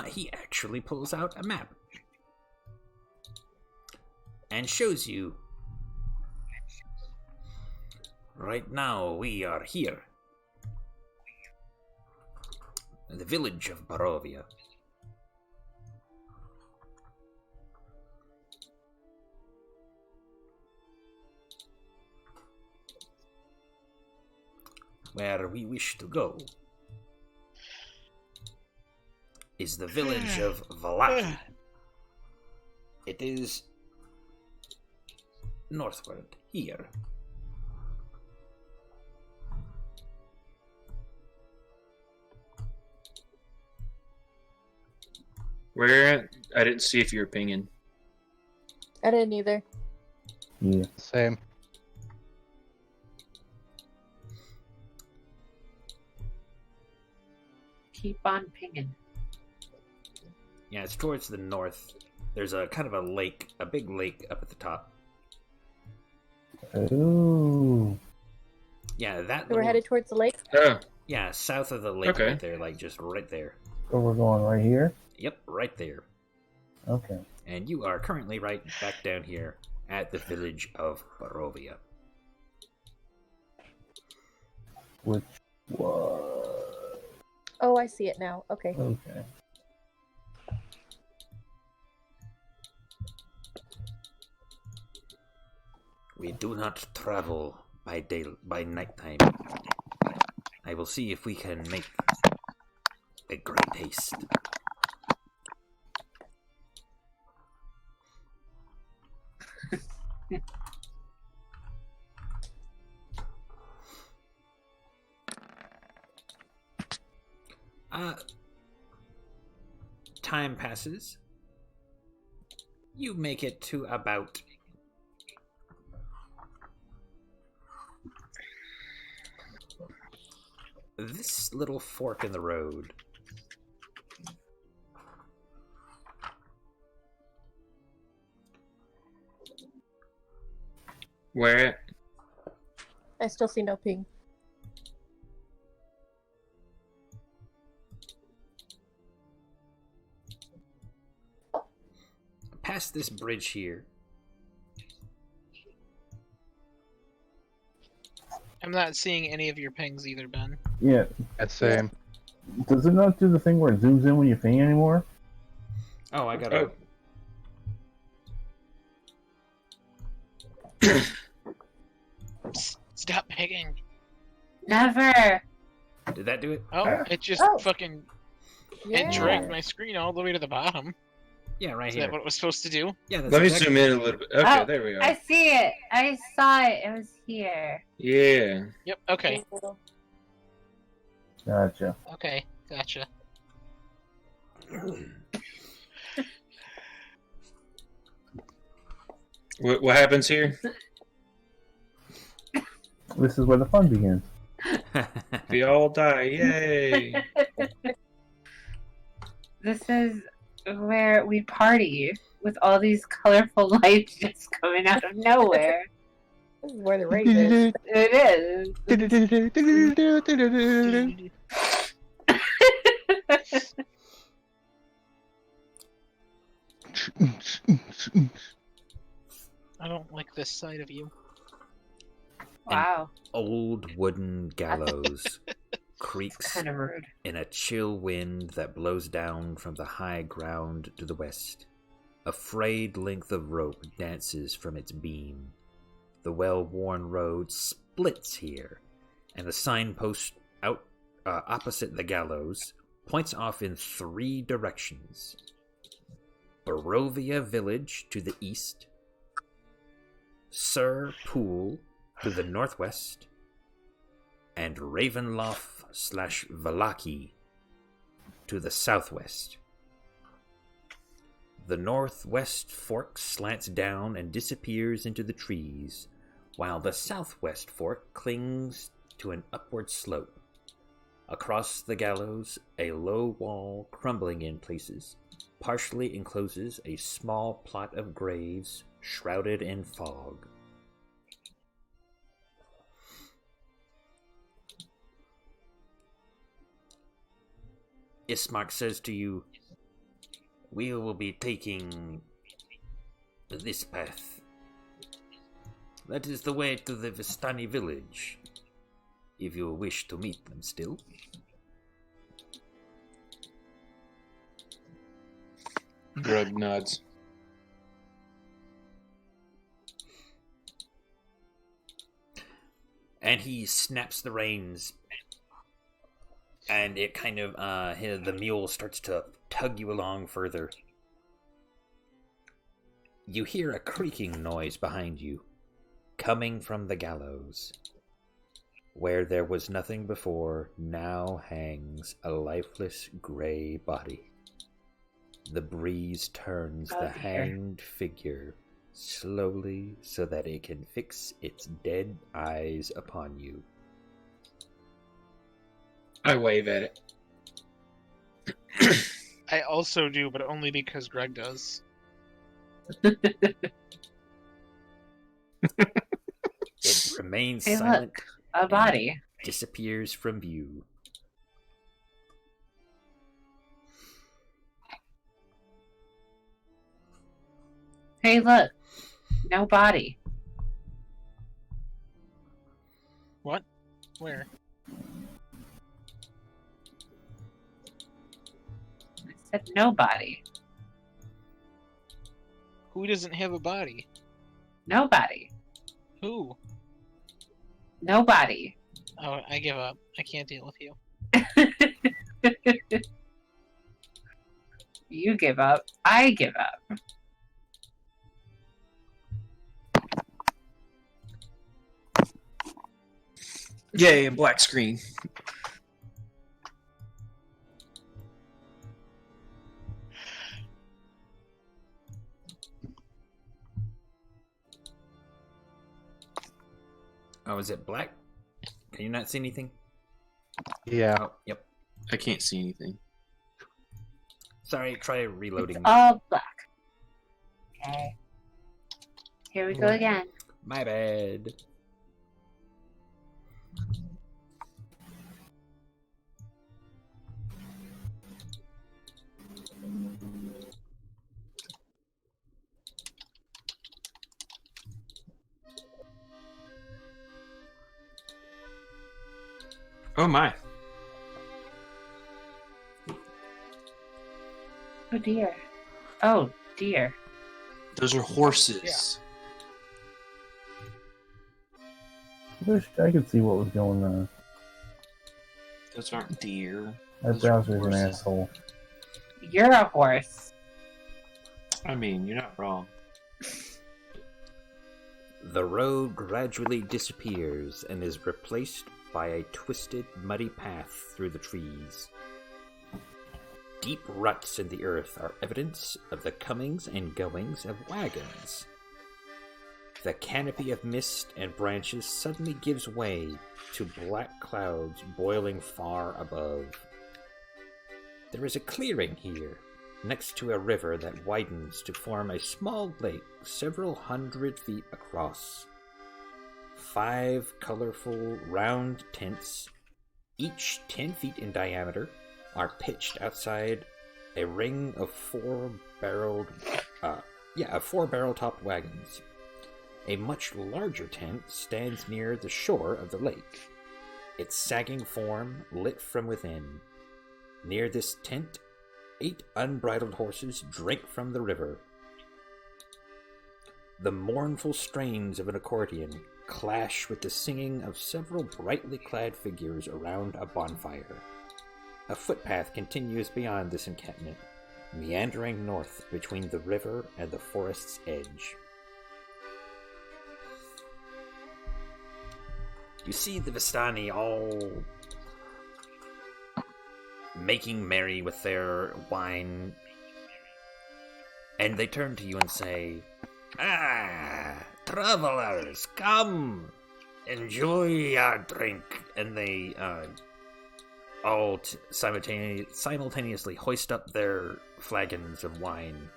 He actually pulls out a map and shows you. Right now, we are here. The village of Barovia. Where we wish to go is the village of Valaki. It is northward here. Where? I didn't see if you were pinging. I didn't either. Yeah. Same. Keep on pinging. Yeah, it's towards the north. There's a kind of a lake, a big lake up at the top. Ooh. Yeah, that. So we're headed towards the lake? Oh, Yeah, south of the lake, Okay. right there, like just right there. So we're going right here? Yep, right there. Okay. And you are currently right back down here at the village of Barovia. Which was... Oh, I see it now. Okay. Okay. We do not travel by nighttime. I will see if we can make a great haste. Time passes. You make it to about this little fork in the road. where? I still see no ping. Past this bridge here. I'm not seeing any of your pings either, Ben. Yeah. That's same. Does it not do the thing where it zooms in when you ping anymore? Oh, I got Oh. Stop pegging. Never. Did that do it? Oh, it just Oh. fucking... It dragged my screen all the way to the bottom. Yeah, right Is here. that what it was supposed to do? Yeah, that's Let me exactly- zoom in a little bit. Okay, Oh, there we I are. see it. I saw it. It was here. Yeah. Yep, okay. Gotcha. Okay, gotcha. What happens here? This is where the fun begins. We all die. Yay! This is where we party with all these colorful lights just coming out of nowhere. This is where the rave is. It is. I don't like this side of you. Wow. Old wooden gallows creaks Kind of rude. in a chill wind that blows down from the high ground to the west. A frayed length of rope dances from its beam. The well-worn road splits here, and the signpost opposite the gallows points off in 3 directions. Barovia village to the east, Sir Pool to the northwest, and Ravenloft/Valaki to the southwest. The northwest fork slants down and disappears into the trees, while the southwest fork clings to an upward slope. Across the gallows, a low wall, crumbling in places, partially encloses a small plot of graves shrouded in fog. Ismark says to you, "We will be taking this path. That is the way to the Vistani village, if you wish to meet them still." Grug nods. And he snaps the reins, and it kind of, the mule starts to tug you along further. You hear a creaking noise behind you, coming from the gallows. Where there was nothing before, now hangs a lifeless gray body. The breeze turns the hanged figure slowly so that it can fix its dead eyes upon you. I wave at it. I also do, but only because Greg does. It remains Hey, silent, look. A body. disappears from view. Hey, look. No body. What? Where? I said nobody. Who doesn't have a body? Nobody. Who? Nobody. Oh, I give up. I can't deal with you. You give up. I give up. Yay, and black screen. Oh, is it black? Can you not see anything? Yeah. Oh, yep. I can't see anything. Sorry, try reloading. All black. Okay. Here we go again. My bad. Oh my. Oh dear. Oh dear. Those are horses. wish I could see what was going on. Those aren't deer. That Those are browser's an horses. asshole. You're a horse. I mean, you're not wrong. The road gradually disappears and is replaced by a twisted, muddy path through the trees. Deep ruts in the earth are evidence of the comings and goings of wagons. The canopy of mist and branches suddenly gives way to black clouds boiling far above. There is a clearing here, next to a river that widens to form a small lake several 100 feet across. 5 colorful, round tents, each 10 feet in diameter, are pitched outside a ring of 4 barrel-topped wagons. A much larger tent stands near the shore of the lake, its sagging form lit from within. Near this tent, 8 unbridled horses drink from the river. The mournful strains of an accordion clash with the singing of several brightly clad figures around a bonfire. A footpath continues beyond this encampment, meandering north between the river and the forest's edge. You see the Vistani all making merry with their wine, and they turn to you and say, "Ah, travelers, come, enjoy your drink." And they all simultaneously hoist up their flagons of wine,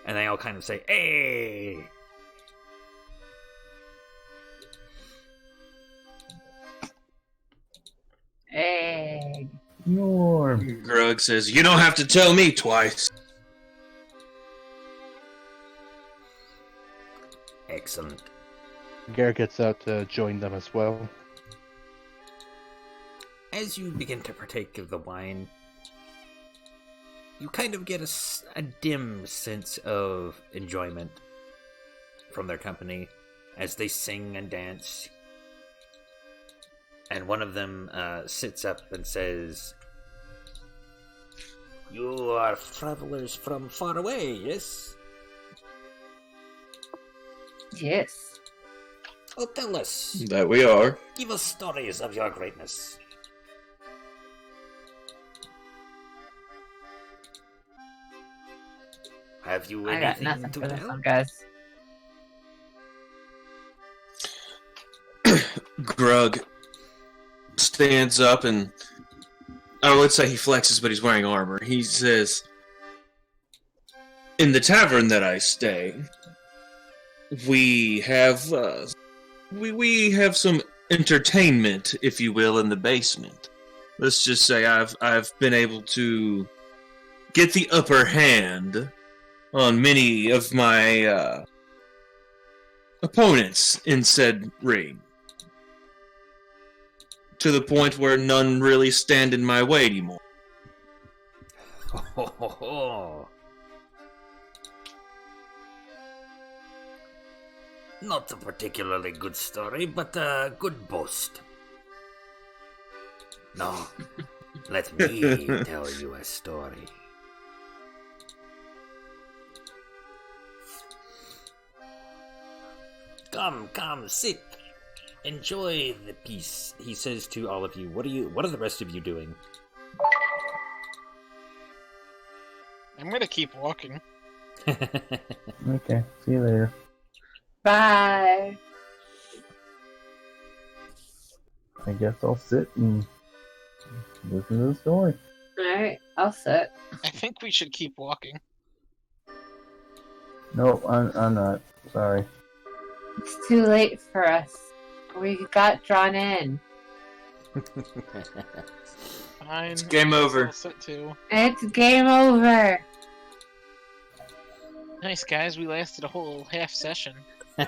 and they all kind of say, "Hey!" Egg. Norm. Grug says, "You don't have to tell me twice." Excellent. Gare gets out to join them as well. As you begin to partake of the wine, you kind of get a dim sense of enjoyment from their company as they sing and dance. And one of them sits up and says, "You are travelers from far away, yes? Yes. Oh, tell us. That we are. Give us stories of your greatness." Have you I got anything nothing to for this tell? one, guys. Grug stands up and I would say he flexes, but he's wearing armor. He says, "In the tavern that I stay, we have we have some entertainment, if you will, in the basement. Let's just say I've been able to get the upper hand on many of my opponents in said ring, to the point where none really stand in my way anymore." Ho, ho, ho. Not a particularly good story, but a good boast. No, let me tell you a story. Come, sit. Enjoy the peace, he says to all of you. What are the rest of you doing? I'm gonna keep walking. Okay, see you later. Bye. I guess I'll sit and listen to the story. Alright, I'll sit. I think we should keep walking. No, I'm not. Sorry. It's too late for us. We got drawn in. Fine. It's game I guess over. I'll sit too. It's game over. Nice, guys. We lasted a whole half session. Is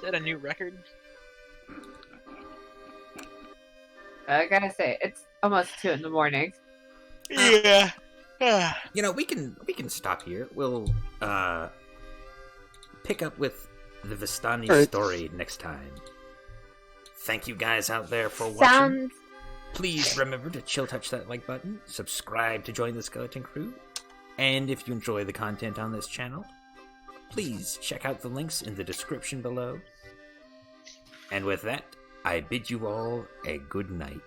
that a new record? I gotta say, it's almost 2 in the morning. Yeah. You know, we can stop here. We'll pick up with the Vistani Alright. story next time. Thank you guys out there for watching. Sounds Please remember to chill touch that like button, subscribe to join the Skeleton Crew, and if you enjoy the content on this channel, please check out the links in the description below. And with that, I bid you all a good night.